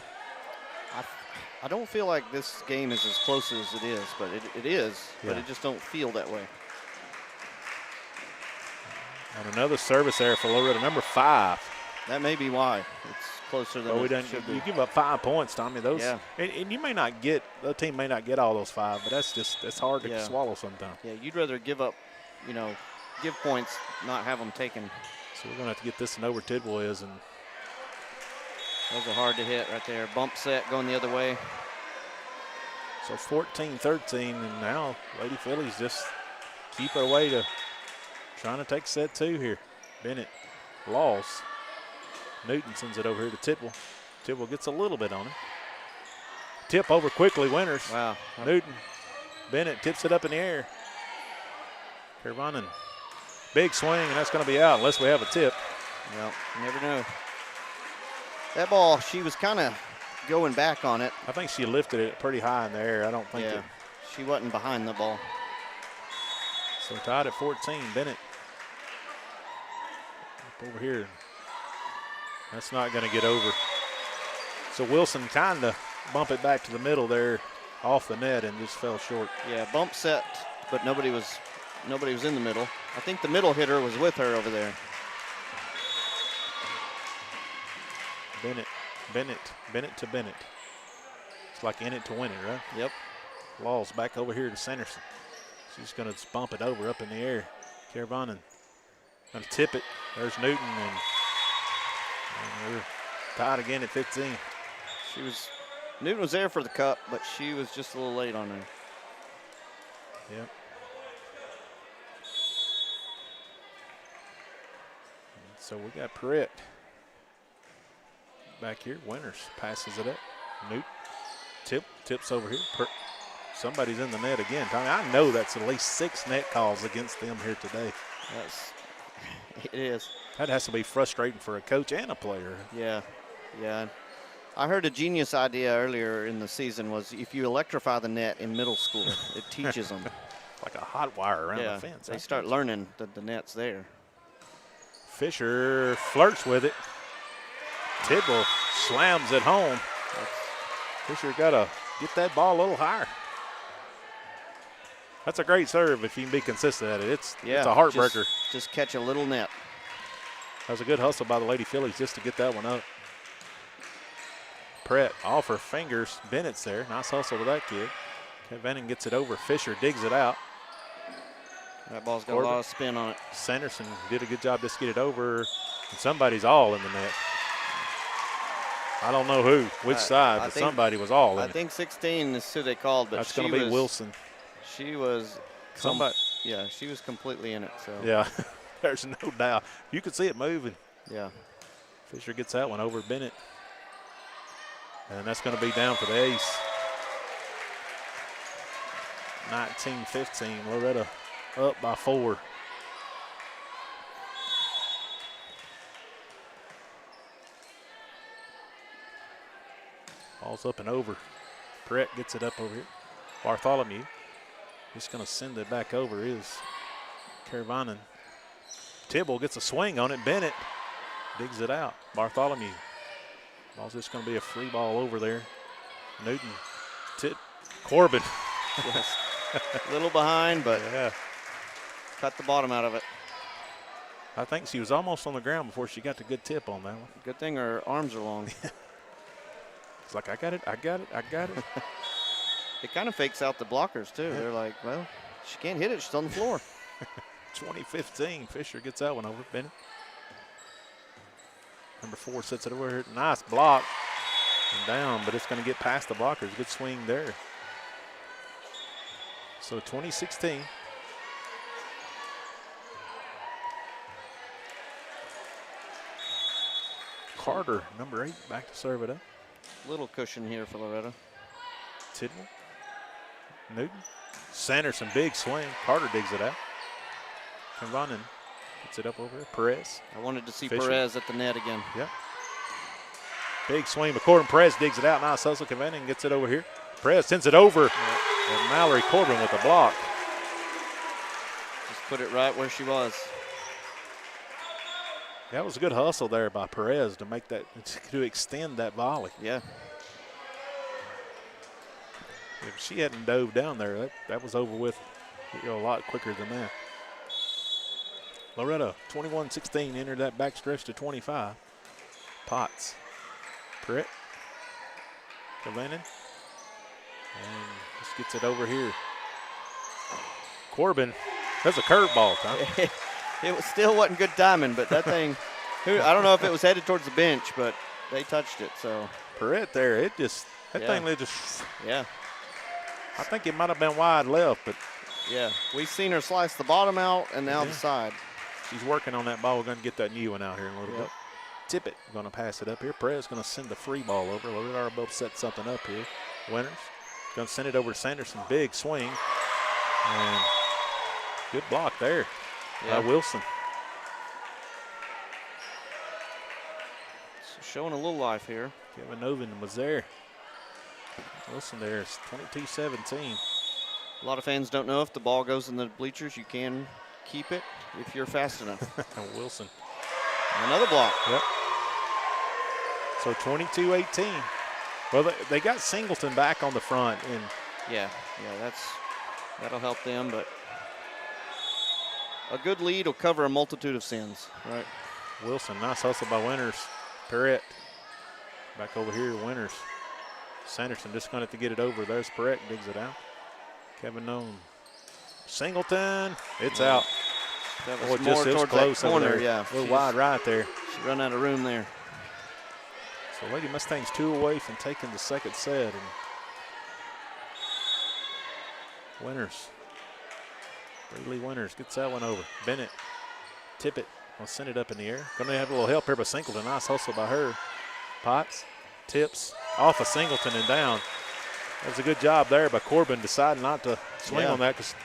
I don't feel like this game is as close as it is, but it is, but it just don't feel that way. And another service error for Loretto, number 5. That may be why. It's closer than Well, it should be. you give up 5 points, Tommy. Those, Yeah. and you may not get, the team may not get all those 5, but that's hard to swallow sometimes. Yeah, you'd rather give up, give points, not have them taken. So we're going to have to get this one over. Tidwell is, and those are hard to hit right there. Bump set going the other way. so 14-13, and now Lady Phillies just keep it away to trying to take set 2 here. Bennett, Laws. Newton sends it over here to Tidwell. Tidwell gets a little bit on him. Tip over quickly, Winters. Wow. Newton. Bennett tips it up in the air. Kervanen. Big swing, and that's going to be out unless we have a tip. Well, you never know. That ball, she was kind of going back on it. I think she lifted it pretty high in the air. I don't think it. She wasn't behind the ball. So tied at 14. Bennett. Up over here. That's not going to get over. So Wilson kind of bump it back to the middle there off the net and just fell short. Yeah, bump set, but nobody was in the middle. I think the middle hitter was with her over there. Bennett to Bennett. It's like in it to win it, right? Yep. Laws back over here to Sanderson. She's going to bump it over up in the air. Kervanen going to tip it. There's Newton, and we're tied again at 15. Newton was there for the cup, but she was just a little late on her. Yep. So we got Perrette back here. Winters passes it up. Newton tips over here. Somebody's in the net again. Tommy, I know that's at least 6 net calls against them here today. It is. That has to be frustrating for a coach and a player. Yeah. I heard a genius idea earlier in the season was if you electrify the net in middle school, it teaches them. Like a hot wire around the fence. They start learning that the net's there. Fisher flirts with it. Tidwell slams it home. Fisher got to get that ball a little higher. That's a great serve if you can be consistent at it. It's a heartbreaker. Just catch a little net. That was a good hustle by the Lady Phillies just to get that one up. Pratt off her fingers. Bennett's there. Nice hustle to that kid. Kervanen gets it over. Fisher digs it out. That ball's got a lot of spin on it. Sanderson did a good job just to get it over. And somebody's all in the net. I don't know which side, but somebody was all in it. I think 16 is who they called, but that's going to be Wilson. She was somebody. Yeah, she was completely in it. So yeah, there's no doubt. You could see it moving. Yeah. Fisher gets that one over Bennett. And that's going to be down for the ace. 19-15, Loretto up by 4. Ball's up and over. Perrette gets it up over here. Bartholomew just going to send it back over is Kervanen. Tidwell gets a swing on it. Bennett digs it out. Bartholomew. Ball's just going to be a free ball over there. Newton. Corbin. Yes. A little behind, but yeah, cut the bottom out of it. I think she was almost on the ground before she got the good tip on that one. Good thing her arms are long. It's like, I got it. It kind of fakes out the blockers, too. They're like, well, she can't hit it. She's on the floor. 20-15. Fisher gets that one over. Bennett. Number 4 sets it over here. Nice block. And down, but it's going to get past the blockers. Good swing there. So 20-16. Carter, number 8, back to serve it up. Little cushion here for Loretto. Tidwell. Newton. Sanderson, big swing. Carter digs it out. Kervanen gets it up over there. Perez. I wanted to see Fisher. Perez at the net again. Yep. Big swing, but Corbin Perez digs it out. Nice hustle. Kervanen gets it over here. Perez sends it over. And Mallory Corbin with the block. Just put it right where she was. That was a good hustle there by Perez to make that, to extend that volley. Yeah. If she hadn't dove down there, that was over with a lot quicker than that. Loretto, 21-16, entered that backstretch to 25. Potts Pritt. Lennon. And just gets it over here. Corbin. That's a curveball, Tom. It still wasn't good timing, but that thing, I don't know if it was headed towards the bench, but they touched it, so. Pritt there, that thing just. Yeah. I think it might have been wide left, but. Yeah, we've seen her slice the bottom out and now the side. She's working on that ball. We're going to get that new one out here in a little bit. Tippett going to pass it up here. Perez going to send the free ball over. Loretto both set something up here. Winters going to send it over to Sanderson. Big swing. And good block there by Wilson. Showing a little life here. Kevin Noven was there. Wilson there is 22-17. A lot of fans don't know if the ball goes in the bleachers. You can keep it if you're fast enough. Wilson. Another block. Yep. So 22-18. Well, they got Singleton back on the front. And that'll help them. But a good lead will cover a multitude of sins, right? Wilson, nice hustle by Winters. Perrette back over here, Winters. Sanderson just going to have to get it over. There's Perrette, digs it out. Kevin Nolan. Singleton, it's out. That was more towards close that corner, over there. yeah. A little wide right there. She run out of room there. So Lady Mustangs 2 away from taking the second set. And Winters. Lee Winters gets that one over. Bennett, Tippett will send it up in the air. Going to have a little help here by Singleton. Nice hustle by her. Potts, tips, off of Singleton and down. That was a good job there by Corbin, deciding not to swing on that because,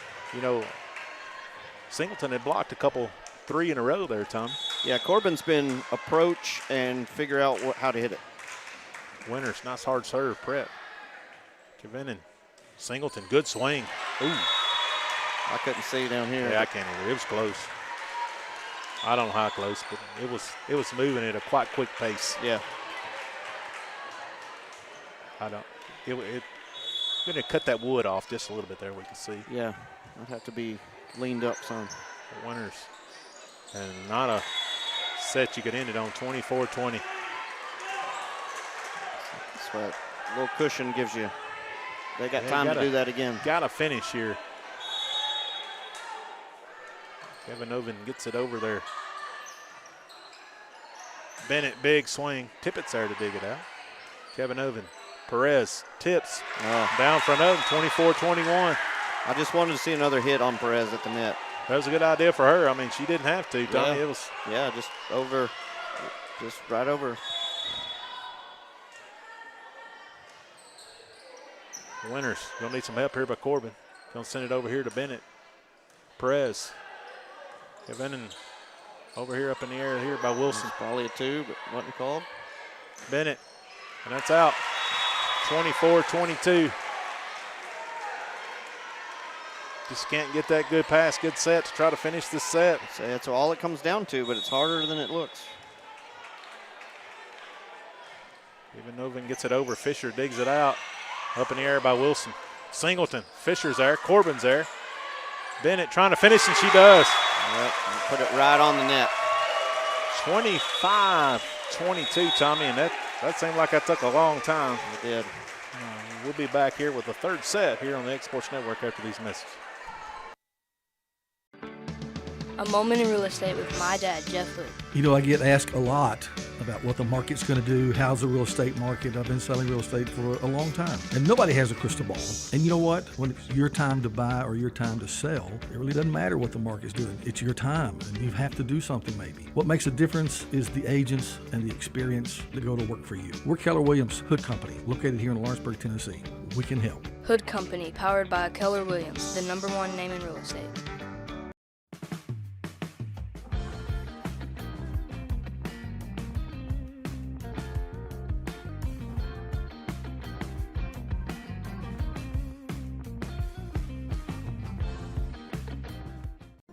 Singleton had blocked a couple 3 in a row there, Tom. Yeah, Corbin's been approach and figure out how to hit it. Winters, nice hard serve, Pratt. Kevinin, Singleton, good swing. Ooh. I couldn't see down here. Yeah, I can't either. It was close. I don't know how close, but it was moving at a quite quick pace. Yeah. It going to cut that wood off just a little bit there, we can see. Yeah, I'd have to be leaned up some. Winters, and not a set you could end it on, 24-20. That's what a little cushion gives you. They got time to do that again. Got to finish here. Kevin Noven gets it over there. Bennett, big swing. Tippett's there to dig it out. Kevin Noven. Perez tips down front of him, 24-21. I just wanted to see another hit on Perez at the net. That was a good idea for her. I mean, she didn't have to, Tommy. Yeah. It was just right over. Winters gonna need some help here by Corbin. Gonna send it over here to Bennett. Perez. Kevin over here up in the air here by Wilson. Probably a 2, but wasn't called. Bennett, and that's out. 24-22. Just can't get that good pass, good set to try to finish this set. So that's all it comes down to, but it's harder than it looks. Even Noven gets it over. Fisher digs it out. Up in the air by Wilson. Singleton. Fisher's there. Corbin's there. Bennett trying to finish, and she does. Yep, put it right on the net. 25-22, Tommy, and that seemed like that took a long time. It did. We'll be back here with the third set here on the X-Sports Network after these messages. A moment in real estate with my dad, Jeff Hood. I get asked a lot about what the market's going to do. How's the real estate market? I've been selling real estate for a long time, and nobody has a crystal ball. And you know what? When it's your time to buy or your time to sell, it really doesn't matter what the market's doing. It's your time, and you have to do something maybe. What makes a difference is the agents and the experience that go to work for you. We're Keller Williams Hood Company, located here in Lawrenceburg, Tennessee. We can help. Hood Company, powered by Keller Williams, the #1 name in real estate.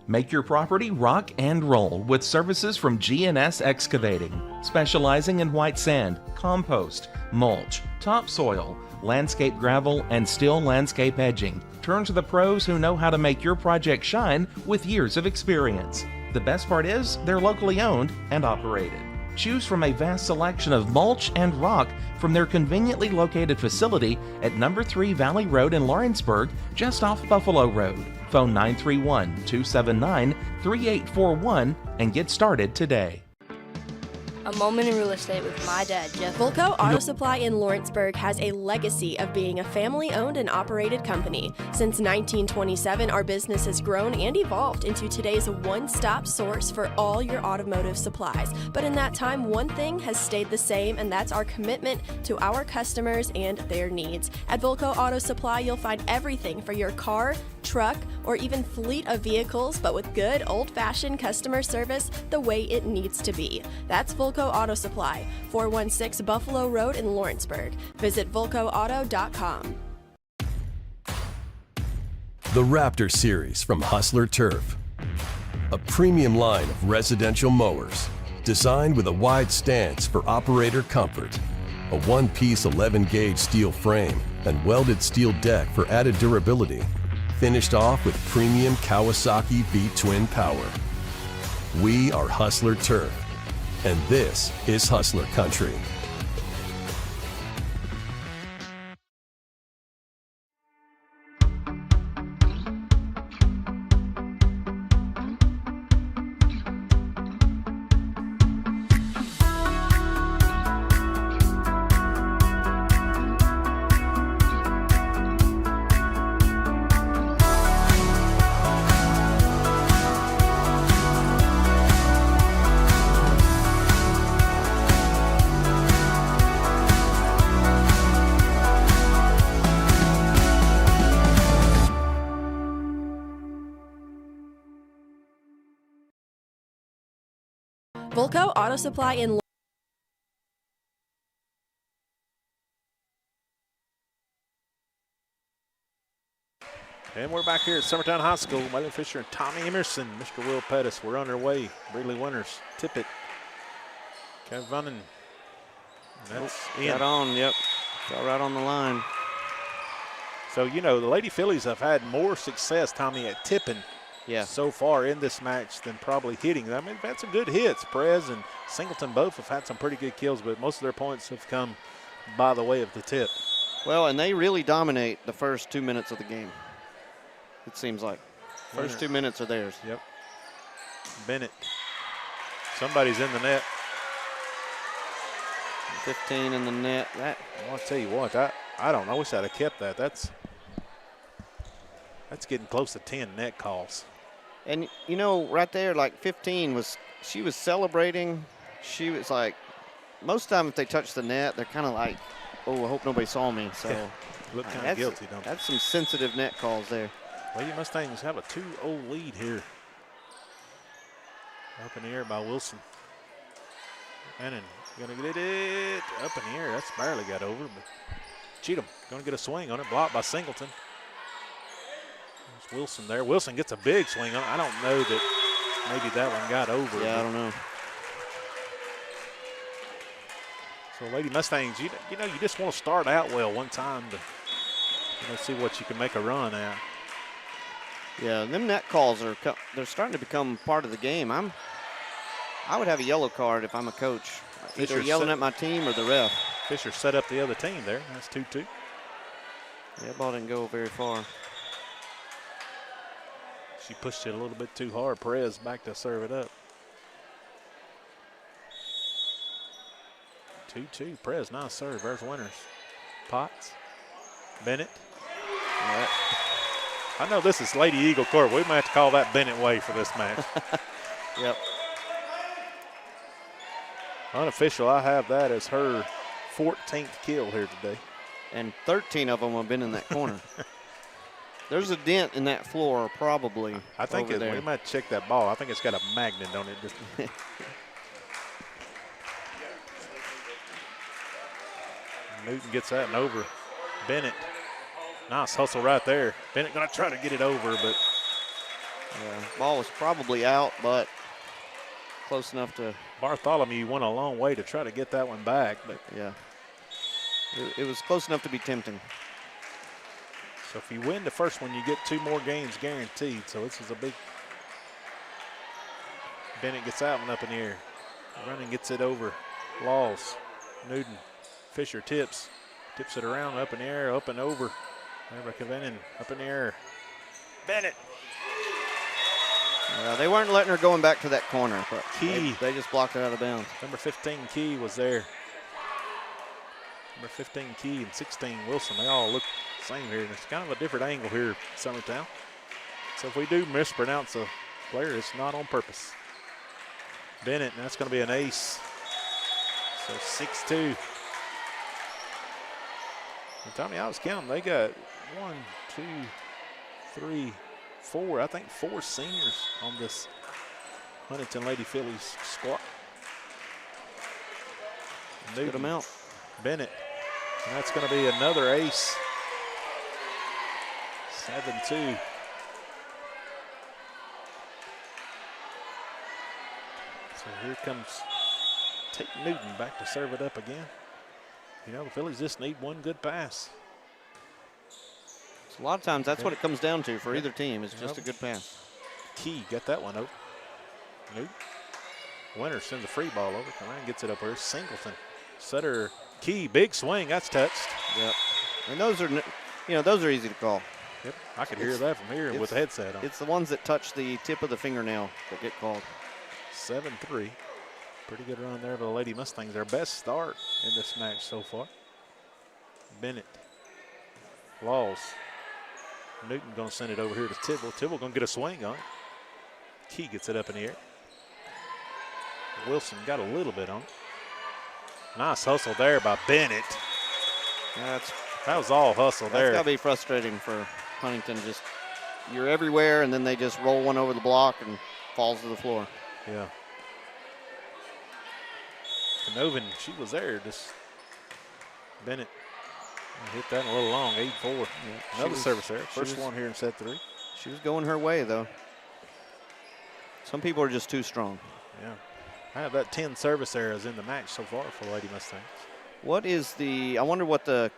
Make your property rock and roll with services from GNS Excavating, specializing in white sand, compost, mulch, topsoil, landscape gravel, and steel landscape edging. Turn to the pros who know how to make your project shine with years of experience. The best part is they're locally owned and operated. Choose from a vast selection of mulch and rock from their conveniently located facility at number 3 Valley Road in Lawrenceburg, just off Buffalo Road. Phone 931-279-3841 and get started today. A moment in real estate with my dad, Jeff. Volco Auto Supply in Lawrenceburg has a legacy of being a family-owned and operated company. Since 1927, our business has grown and evolved into today's one-stop source for all your automotive supplies. But in that time, one thing has stayed the same, and that's our commitment to our customers and their needs. At Volco Auto Supply, you'll find everything for your car, truck, or even fleet of vehicles, but with good old-fashioned customer service the way it needs to be. That's Volco Auto Supply, 416 Buffalo Road in Lawrenceburg. Visit VolcoAuto.com. The Raptor Series from Hustler Turf. A premium line of residential mowers designed with a wide stance for operator comfort. A one-piece 11-gauge steel frame and welded steel deck for added durability. Finished off with premium Kawasaki V-twin power. We are Hustler Turf, and this is Hustler Country. Volco Auto Supply in And we're back here at Summertown High School. Maylin Fisher and Tommy Emerson, Mr. Will Pettis. We're on our way. Breedley Winters, Tippett, Kev Running. That's got on, yep. Got right on the line. So, you know, the Lady Phillies have had more success, Tommy, at tipping so far in this match than probably hitting. I mean, they've had some good hits. Perez and Singleton both have had some pretty good kills, but most of their points have come by the way of the tip. Well, and they really dominate the first 2 minutes of the game, it seems like. First 2 minutes are theirs. Yep. Bennett. Somebody's in the net. 15 in the net. That, I'll tell you what, I don't know. I wish I'd have kept that. That's getting close to 10 net calls. And, you know, right there, like 15 she was celebrating. She was like, most of the time if they touch the net, they're kind of like, oh, I hope nobody saw me. So look kind of guilty, don't they? That's some sensitive net calls there. Lady Mustangs have a 2-0 lead here. Up in the air by Wilson. Bannon gonna get it up in the air. That's barely got over, but Cheatham gonna get a swing on it, blocked by Singleton. There's Wilson there. Wilson gets a big swing on it. I don't know that maybe that one got over. Yeah, I don't know. So Lady Mustangs, you know, you just want to start out well one time to see what you can make a run at. Yeah, them net calls they're starting to become part of the game. I would have a yellow card if I'm a coach. Either yelling at my team or the ref. Fisher set up the other team there. That's 2-2. Yeah, ball didn't go very far. She pushed it a little bit too hard. Perez back to serve it up. 2-2. Perez, nice serve. There's Winters. Potts. Bennett. All right. I know this is Lady Eagle Court. We might have to call that Bennett way for this match. Yep. Unofficial, I have that as her 14th kill here today. And 13 of them have been in that corner. There's a dent in that floor probably. I think we might check that ball. I think it's got a magnet on it. Just Newton gets that and over. Bennett. Nice hustle right there. Bennett going to try to get it over, but. Yeah, ball was probably out, but close enough to. Bartholomew went a long way to try to get that one back, but. Yeah. It was close enough to be tempting. So if you win the first one, you get 2 more games guaranteed. So this is a big. Bennett gets that one up in the air. Running gets it over. Laws. Newton. Fisher tips. Tips it around, up in the air, up and over. There by Kavenin, up in the air. Bennett. They weren't letting her going back to that corner, but Key. they just blocked it out of bounds. Number 15, Key, was there. Number 15, Key, and 16, Wilson. They all look the same here. And it's kind of a different angle here at Summertown. So if we do mispronounce a player, it's not on purpose. Bennett, and that's going to be an ace. So 6-2. And Tommy, I was counting. They got 1, 2, 3, 4. I think 4 seniors on this Huntingdon Lady Phillies squad. Good amount. Bennett. And that's going to be another ace. 7-2. So here comes Tate Newton back to serve it up again. You know, the Phillies just need one good pass. So a lot of times that's what it comes down to for either team is just a good pass. Key got that one open. Newton. Winter sends a free ball over. Ryan gets it up there. Singleton. Setter. Key. Big swing. That's touched. Yep. And those are, those are easy to call. Yep. I could hear that from here with the headset on. It's the ones that touch the tip of the fingernail that get called. 7-3. Pretty good run there for the Lady Mustangs. Their best start in this match so far. Bennett. Laws. Newton going to send it over here to Tibble. Tibble going to get a swing on it. Key gets it up in the air. Wilson got a little bit on it. Nice hustle there by Bennett. That was all hustle there. That's got to be frustrating for Huntingdon. Just you're everywhere, and then they just roll one over the block and falls to the floor. Yeah. Canovin, she was there. Just Bennett hit that a little long, 8-4. Yeah, another service there. First one here in set 3. She was going her way, though. Some people are just too strong. Yeah. I have that 10 service errors in the match so far for Lady Mustangs. What is I wonder what the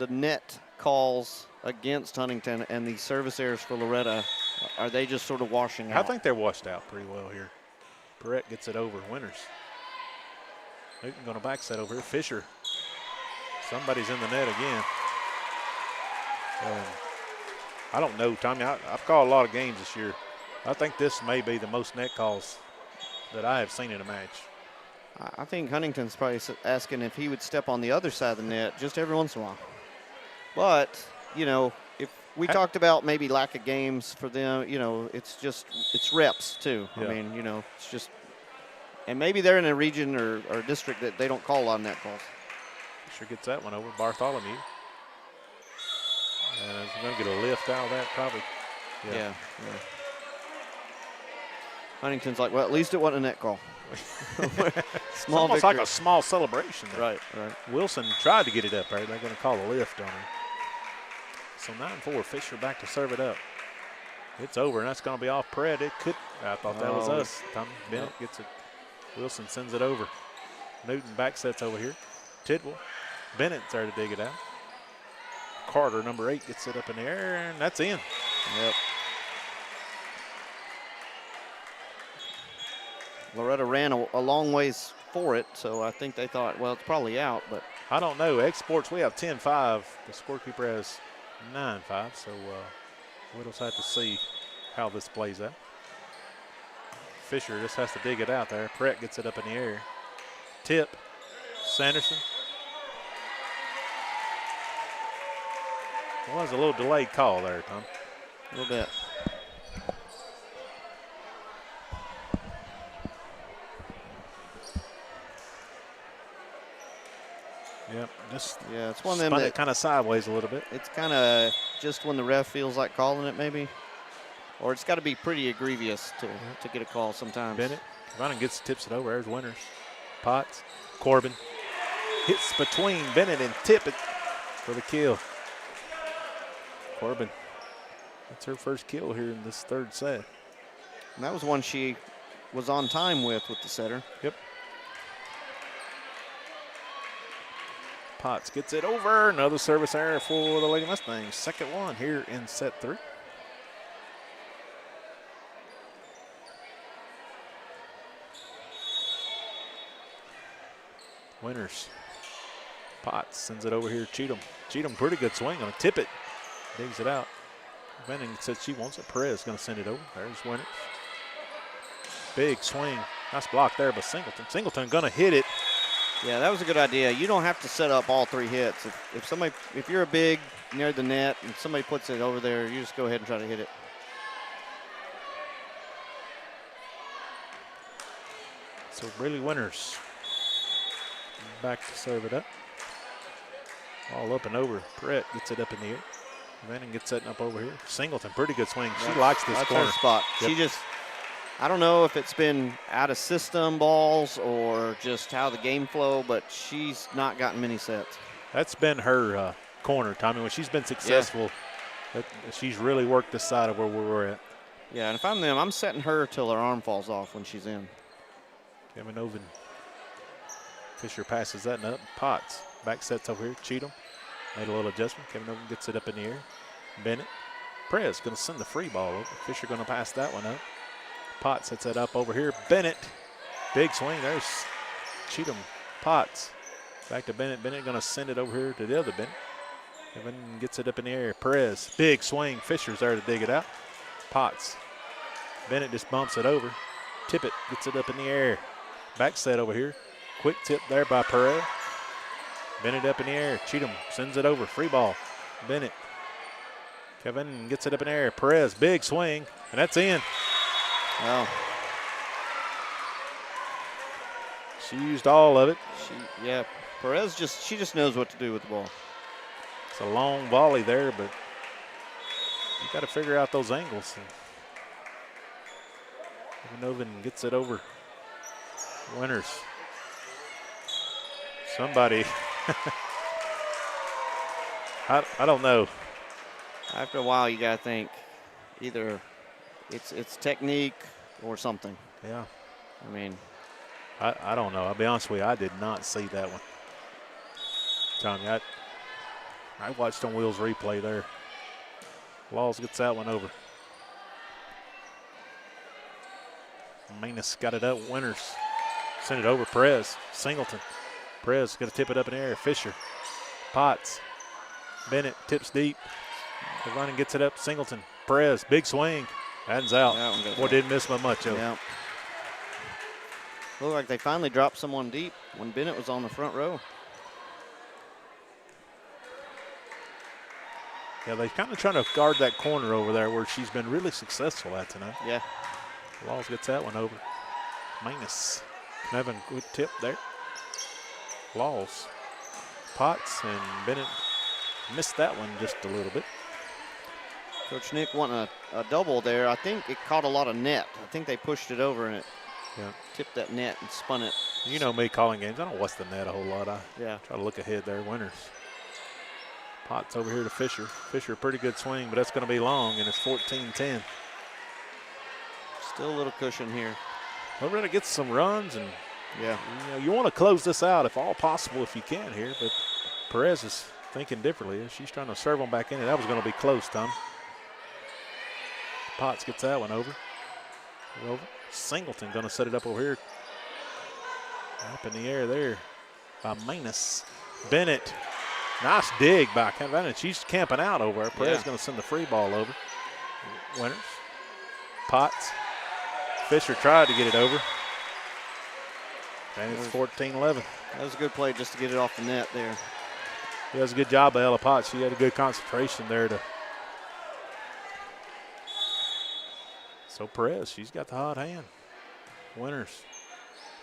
net calls against Huntingdon and the service errors for Loretto, are they just sort of washing out? I think they're washed out pretty well here. Perrette gets it over. Winters. Newton going to back set over here. Fisher. Somebody's in the net again. I don't know, Tommy. I've called a lot of games this year. I think this may be the most net calls that I have seen in a match. I think Huntington's probably asking if he would step on the other side of the net just every once in a while. But, if we talked about maybe lack of games for them, it's reps too. Yeah. I mean, it's just, and maybe they're in a region or district that they don't call a lot of net calls. Sure gets that one over. Bartholomew. And he's going to get a lift out of that probably. Yeah. Huntington's like, well, at least it wasn't a net call. It's almost like a small celebration there. Right. Wilson tried to get it up there. They're going to call a lift on her. So 9-4, Fisher back to serve it up. It's over, and that's going to be off Pred. It could. I thought that was us. Tommy Bennett gets it. Wilson sends it over. Newton back sets over here. Tidwell. Bennett's there to dig it out. Carter, number 8, gets it up in the air, and that's in. Yep. Loretto ran a long ways for it, so I think they thought, well, it's probably out, but. I don't know. Exports, we have 10-5. The scorekeeper has 9-5, so we'll just have to see how this plays out. Fisher just has to dig it out there. Pratt gets it up in the air. Tip. Sanderson. Well, that was a little delayed call there, Tom. A little bit. Yep, it's one of them that kind of sideways a little bit. It's kind of just when the ref feels like calling it, maybe, or it's got to be pretty egregious to get a call sometimes. Bennett, Running tips it over. There's Winters, Potts, Corbin hits between Bennett and Tippett for the kill. Corbin, that's her first kill here in this third set. And that was one she was on time with the setter. Yep. Potts gets it over. Another service error for the Lady Mustangs. Second one here in set 3. Winters. Potts sends it over here. Cheatham. Cheatham, pretty good swing. Going to tip it. Digs it out. Venning says she wants it. Perez going to send it over. There's Winters. Big swing. Nice block there by Singleton. Singleton going to hit it. Yeah, that was a good idea. You don't have to set up all 3 hits. If you're a big near the net and somebody puts it over there, you just go ahead and try to hit it. So really Winters back to serve it up. All up and over. Brett gets it up in the air. Vanning gets setting up over here. Singleton, pretty good swing. She likes this corner. Her spot. Yep. I don't know if it's been out of system balls or just how the game flow, but she's not gotten many sets. That's been her corner, Tommy. When she's been successful, she's really worked the side of where we're at. Yeah, and if I'm them, I'm setting her till her arm falls off when she's in. Kevin Oven. Fisher passes that up. Potts. Back sets over here. Cheatham made a little adjustment. Kevin Oven gets it up in the air. Bennett. Prez going to send the free ball over. Fisher going to pass that one up. Potts sets that up over here. Bennett. Big swing. There's Cheatham. Potts. Back to Bennett. Bennett going to send it over here to the other Bennett. Kevin gets it up in the air. Perez. Big swing. Fisher's there to dig it out. Potts. Bennett just bumps it over. Tippett gets it up in the air. Back set over here. Quick tip there by Perez. Bennett up in the air. Cheatham sends it over. Free ball. Bennett. Kevin gets it up in the air. Perez. Big swing. And that's in. Wow. She used all of it. Perez she just knows what to do with the ball. It's a long volley there, but you got to figure out those angles. Novin gets it over. Winters. Somebody. I don't know. After a while, you got to think either it's technique or something. Yeah. I mean, I don't know. I'll be honest with you. I did not see that one. Tommy, I watched on Will's replay there. Laws gets that one over. Manus got it up. Winters send it over. Perez. Singleton. Perez going to tip it up in the air. Fisher. Potts. Bennett tips deep. Running gets it up. Singleton. Perez. Big swing. That one's out. Boy, didn't miss by much of it. Yeah. Looked like they finally dropped someone deep when Bennett was on the front row. Yeah, they're kind of trying to guard that corner over there where she's been really successful at tonight. Yeah. Laws gets that one over. Manus. Nevin, good tip there. Laws. Potts and Bennett missed that one just a little bit. Coach Nick wanting a double there. I think it caught a lot of net. I think they pushed it over and it tipped that net and spun it. You know me calling games. I don't watch the net a whole lot. I try to look ahead there. Winters. Potts over here to Fisher. Fisher, pretty good swing, but that's going to be long, and it's 14-10. Still a little cushion here. Loretto gets some runs, and you want to close this out if all possible if you can here, but Perez is thinking differently. She's trying to serve them back in, and that was going to be close, Tom. Potts gets that one over. Singleton going to set it up over here. Up in the air there by Manus. Bennett. Nice dig by Kevin. She's camping out over there. Perez going to send the free ball over. Winters. Potts. Fisher tried to get it over. And it's 14-11. That was a good play just to get it off the net there. Yeah, it was a good job by Ella Potts. She had a good concentration there. So Perez, she's got the hot hand. Winters.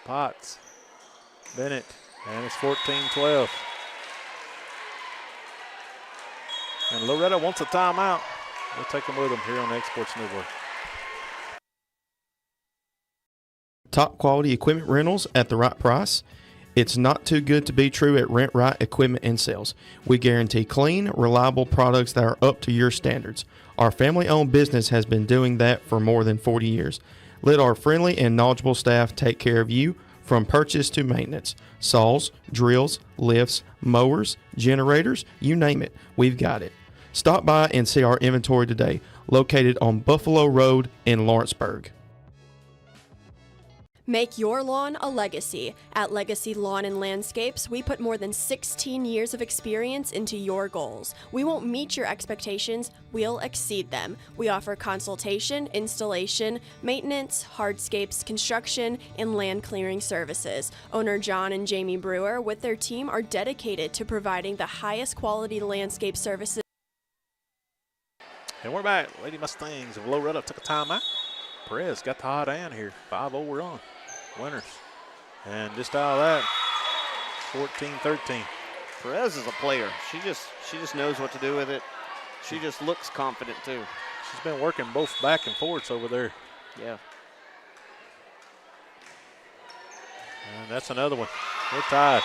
Potts. Bennett. And it's 14-12. And Loretto wants a timeout. We'll take them with them here on the Exports Network. Top quality equipment rentals at the right price. It's not too good to be true at Rent Right Equipment and Sales. We guarantee clean, reliable products that are up to your standards. Our family-owned business has been doing that for more than 40 years. Let our friendly and knowledgeable staff take care of you from purchase to maintenance. Saws, drills, lifts, mowers, generators, you name it, we've got it. Stop by and see our inventory today, located on Buffalo Road in Lawrenceburg. Make your lawn a legacy. At Legacy Lawn and Landscapes, we put more than 16 years of experience into your goals. We won't meet your expectations, we'll exceed them. We offer consultation, installation, maintenance, hardscapes, construction, and land clearing services. Owner John and Jamie Brewer with their team are dedicated to providing the highest quality landscape services. And we're back. Lady Mustangs of Loretto took a timeout. Perez got the hot hand here. 5-0 run. Winners. And just out of that, 14-13. Perez is a player. She just knows what to do with it. She just looks confident too. She's been working both back and forwards over there. Yeah. And that's another one. We're tied.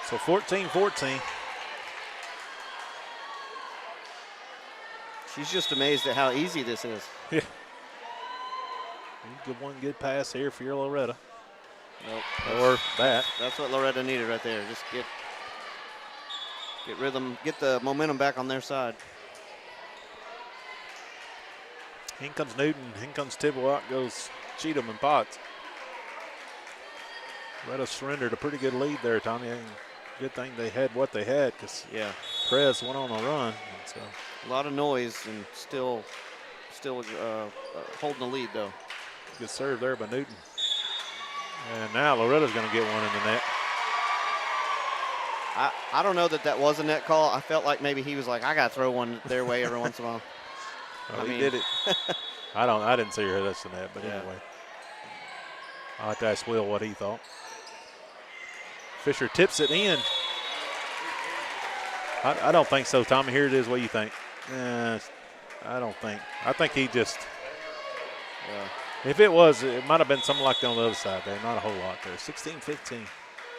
So 14-14. She's just amazed at how easy this is. Yeah. Good one, good pass here for your Loretto. Nope. Or that. That's what Loretto needed right there. Just get rhythm, get the momentum back on their side. In comes Newton, in comes Tidwell, out goes Cheatham and Potts. Loretto surrendered a pretty good lead there, Tommy. And good thing they had what they had, because Perez went on a run. And so a lot of noise and still holding the lead though. Good serve there by Newton. And now Loretto's going to get one in the net. I don't know that was a net call. I felt like maybe he was like, I got to throw one their way every once in a while. Oh, he did it. I didn't see her that's the net, but anyway. I'll have to ask Will what he thought. Fisher tips it in. I don't think so, Tommy. Here it is. What do you think? I don't think. I think he just. If it was, it might have been something like that on the other side there. Not a whole lot there. 16-15.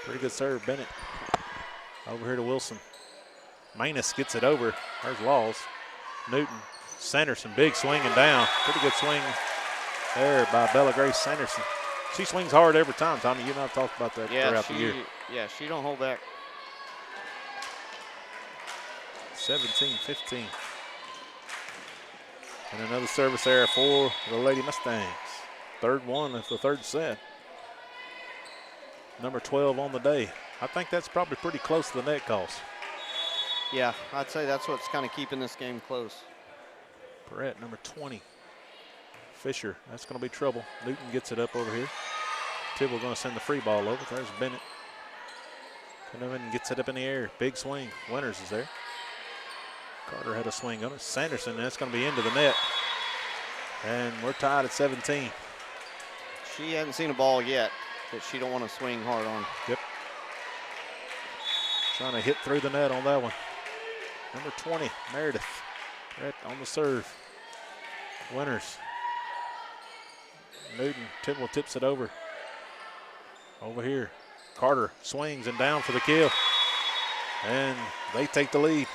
Pretty good serve, Bennett. Over here to Wilson. Manus gets it over. There's Laws. Newton. Sanderson, big swing and down. Pretty good swing there by Bella Grace Sanderson. She swings hard every time, Tommy. You and I have talked about that throughout the year. Yeah, she don't hold back. 17-15. And another service error for the Lady Mustangs. Third one of the third set. Number 12 on the day. I think that's probably pretty close to the net calls. Yeah, I'd say that's what's kind of keeping this game close. Perrette, number 20. Fisher, that's going to be trouble. Newton gets it up over here. Tibble going to send the free ball over. There's Bennett. Canovan gets it up in the air. Big swing. Winters is there. Carter had a swing on it. Sanderson, that's going to be into the net. And we're tied at 17. She hasn't seen a ball yet that she don't want to swing hard on. Yep. Trying to hit through the net on that one. Number 20, Meredith. Right on the serve. Winters. Newton, Tidwell tips it over. Over here. Carter swings and down for the kill. And they take the lead.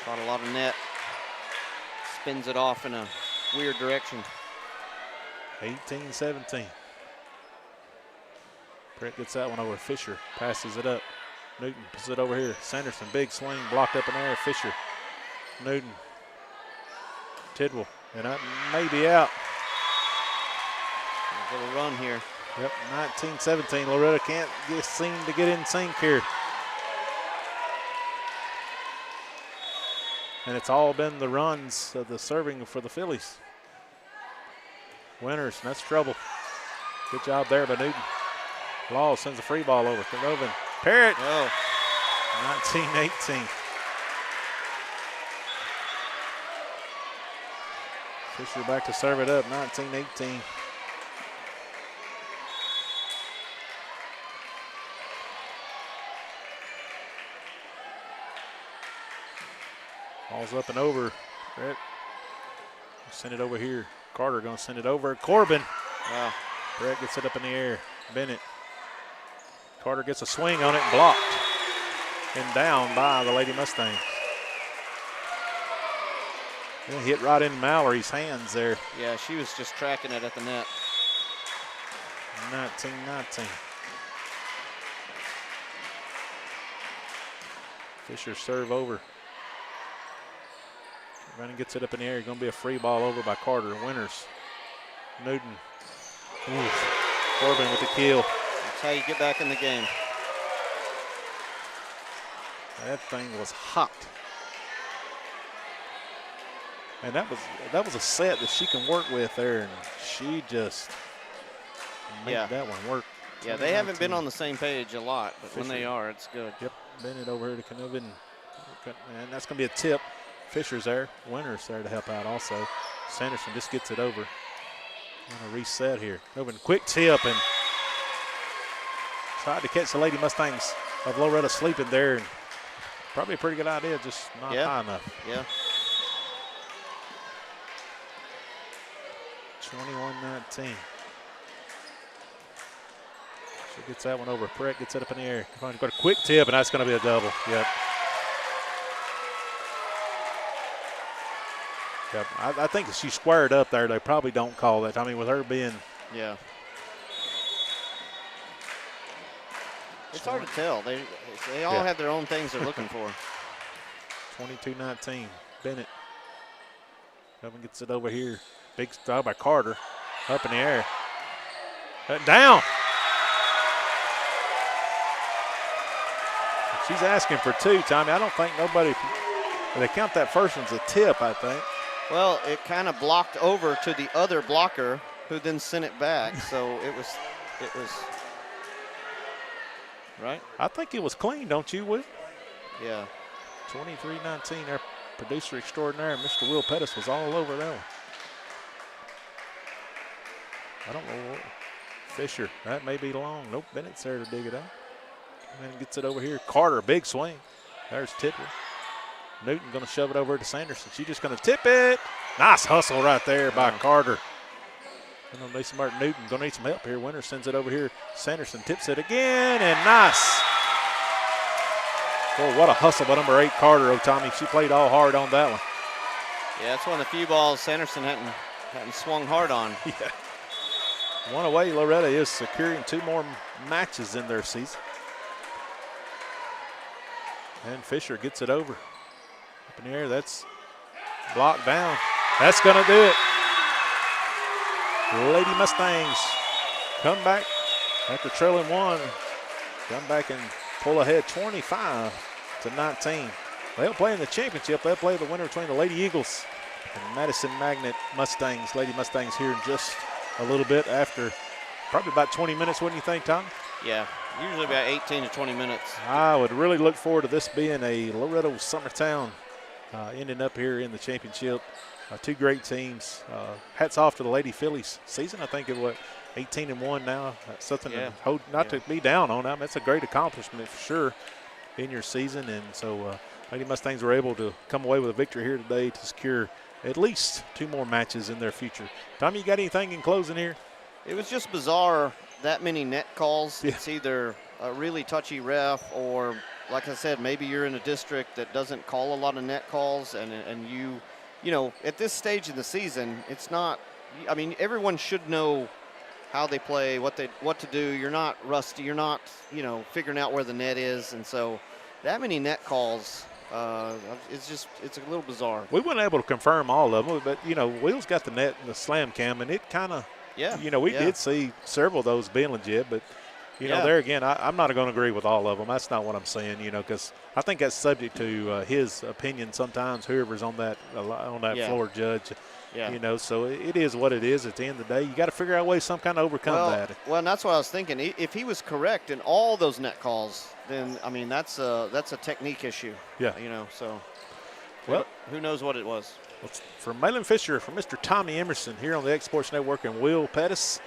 Caught a lot of net. Spins it off in a weird direction. 18-17. Brett gets that one over. Fisher passes it up. Newton puts it over here. Sanderson, big swing, blocked up in the air. Fisher, Newton, Tidwell, and that may be out. A little run here. Yep, 19-17. Loretto can't seem to get in sync here. And it's all been the runs of the serving for the Phillies. Winters, and that's trouble. Good job there by Newton. Law sends a free ball over. Canovan. Parrott. 19-18. Fisher back to serve it up. 19-18. Ball's up and over. Brett. Send it over here. Carter going to send it over. Corbin. Wow. Brett gets it up in the air. Bennett. Carter gets a swing on it and blocked. And down by the Lady Mustangs. It hit right in Mallory's hands there. Yeah, she was just tracking it at the net. 19-19. Fisher serve over. Running gets it up in the air. Going to be a free ball over by Carter. Winters. Newton. Corbin with the kill. That's how you get back in the game. That thing was hot. And that was a set that she can work with there, and she just made that one work. Yeah, they haven't been on the same page a lot, but Fisher. when they are, it's good. Yep, Bennett over here to Canubin. And that's going to be a tip. Fisher's there. Winters there to help out also. Sanderson just gets it over. On a reset here. Moving quick tip and tried to catch the Lady Mustangs of Loretto sleeping there. And probably a pretty good idea, just not high enough. Yeah. 21-19. She gets that one over. Brett gets it up in the air. Got a quick tip, and that's going to be a double. Yep. Yep. I think if she squared up there, they probably don't call that. I mean, with her being. Yeah. It's hard to tell. They all have their own things they're looking for. 22-19. Bennett. Kevin gets it over here. Big throw by Carter. Up in the air. Down. She's asking for two, Tommy. I don't think nobody. They count that first one's a tip, I think. Well, it kind of blocked over to the other blocker, who then sent it back. So it was right. I think it was clean, don't you, Will? Yeah. 23-19. Our producer extraordinaire, Mr. Will Pettis, was all over that one. I don't know. Fisher, that may be long. Nope, Bennett's there to dig it out. And gets it over here. Carter, big swing. There's Tidwell. Newton going to shove it over to Sanderson. She's just going to tip it. Nice hustle right there by Carter. Going to need some Newton. Going to need some help here. Winter sends it over here. Sanderson tips it again, and nice. Boy, what a hustle by number 8, Carter. Oh, Tommy, she played all hard on that one. Yeah, it's one of the few balls Sanderson hadn't swung hard on. Yeah. One away, Loretto is securing 2 more matches in their season. And Fisher gets it over. Up in the air, that's blocked down. That's going to do it. Lady Mustangs come back after trailing 1. Come back and pull ahead 25-19. They'll play in the championship. They'll play the winner between the Lady Eagles and Madison Magnet Mustangs. Lady Mustangs here in just a little bit after probably about 20 minutes, wouldn't you think, Tom? Yeah, usually about 18 to 20 minutes. I would really look forward to this being a Loretto Summertown ending up here in the championship. 2 great teams. Hats off to the Lady Phillies season. I think it was 18-1 now. That's something to hold, not to be down on. I mean, that's a great accomplishment for sure in your season. And so Lady Mustangs were able to come away with a victory here today to secure at least 2 more matches in their future. Tommy, you got anything in closing here? It was just bizarre, that many net calls. Yeah. It's either a really touchy ref or, like I said, maybe you're in a district that doesn't call a lot of net calls, and you know, at this stage in the season, it's not, I mean, everyone should know how they play, what to do. You're not rusty. You're not, figuring out where the net is. And so that many net calls, it's a little bizarre. We weren't able to confirm all of them, but, Will's got the net and the slam cam, and it kind of, we did see several of those being legit, but, there again, I'm not going to agree with all of them. That's not what I'm saying, because I think that's subject to his opinion sometimes, whoever's on that floor judge. Yeah. So it is what it is at the end of the day. You got to figure out a way some kind of overcome that. Well, and that's what I was thinking. If he was correct in all those net calls, then, I mean, that's a technique issue. Yeah. So well, who knows what it was. From Malin Fisher, from Mr. Tommy Emerson here on the X Sports Network and Will Pettis,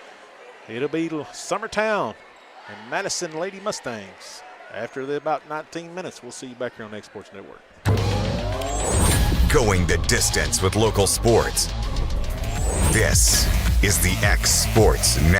it'll be Summertown and Madison Lady Mustangs. After about 19 minutes, we'll see you back here on the X Sports Network. Going the distance with local sports. This is the X Sports Network.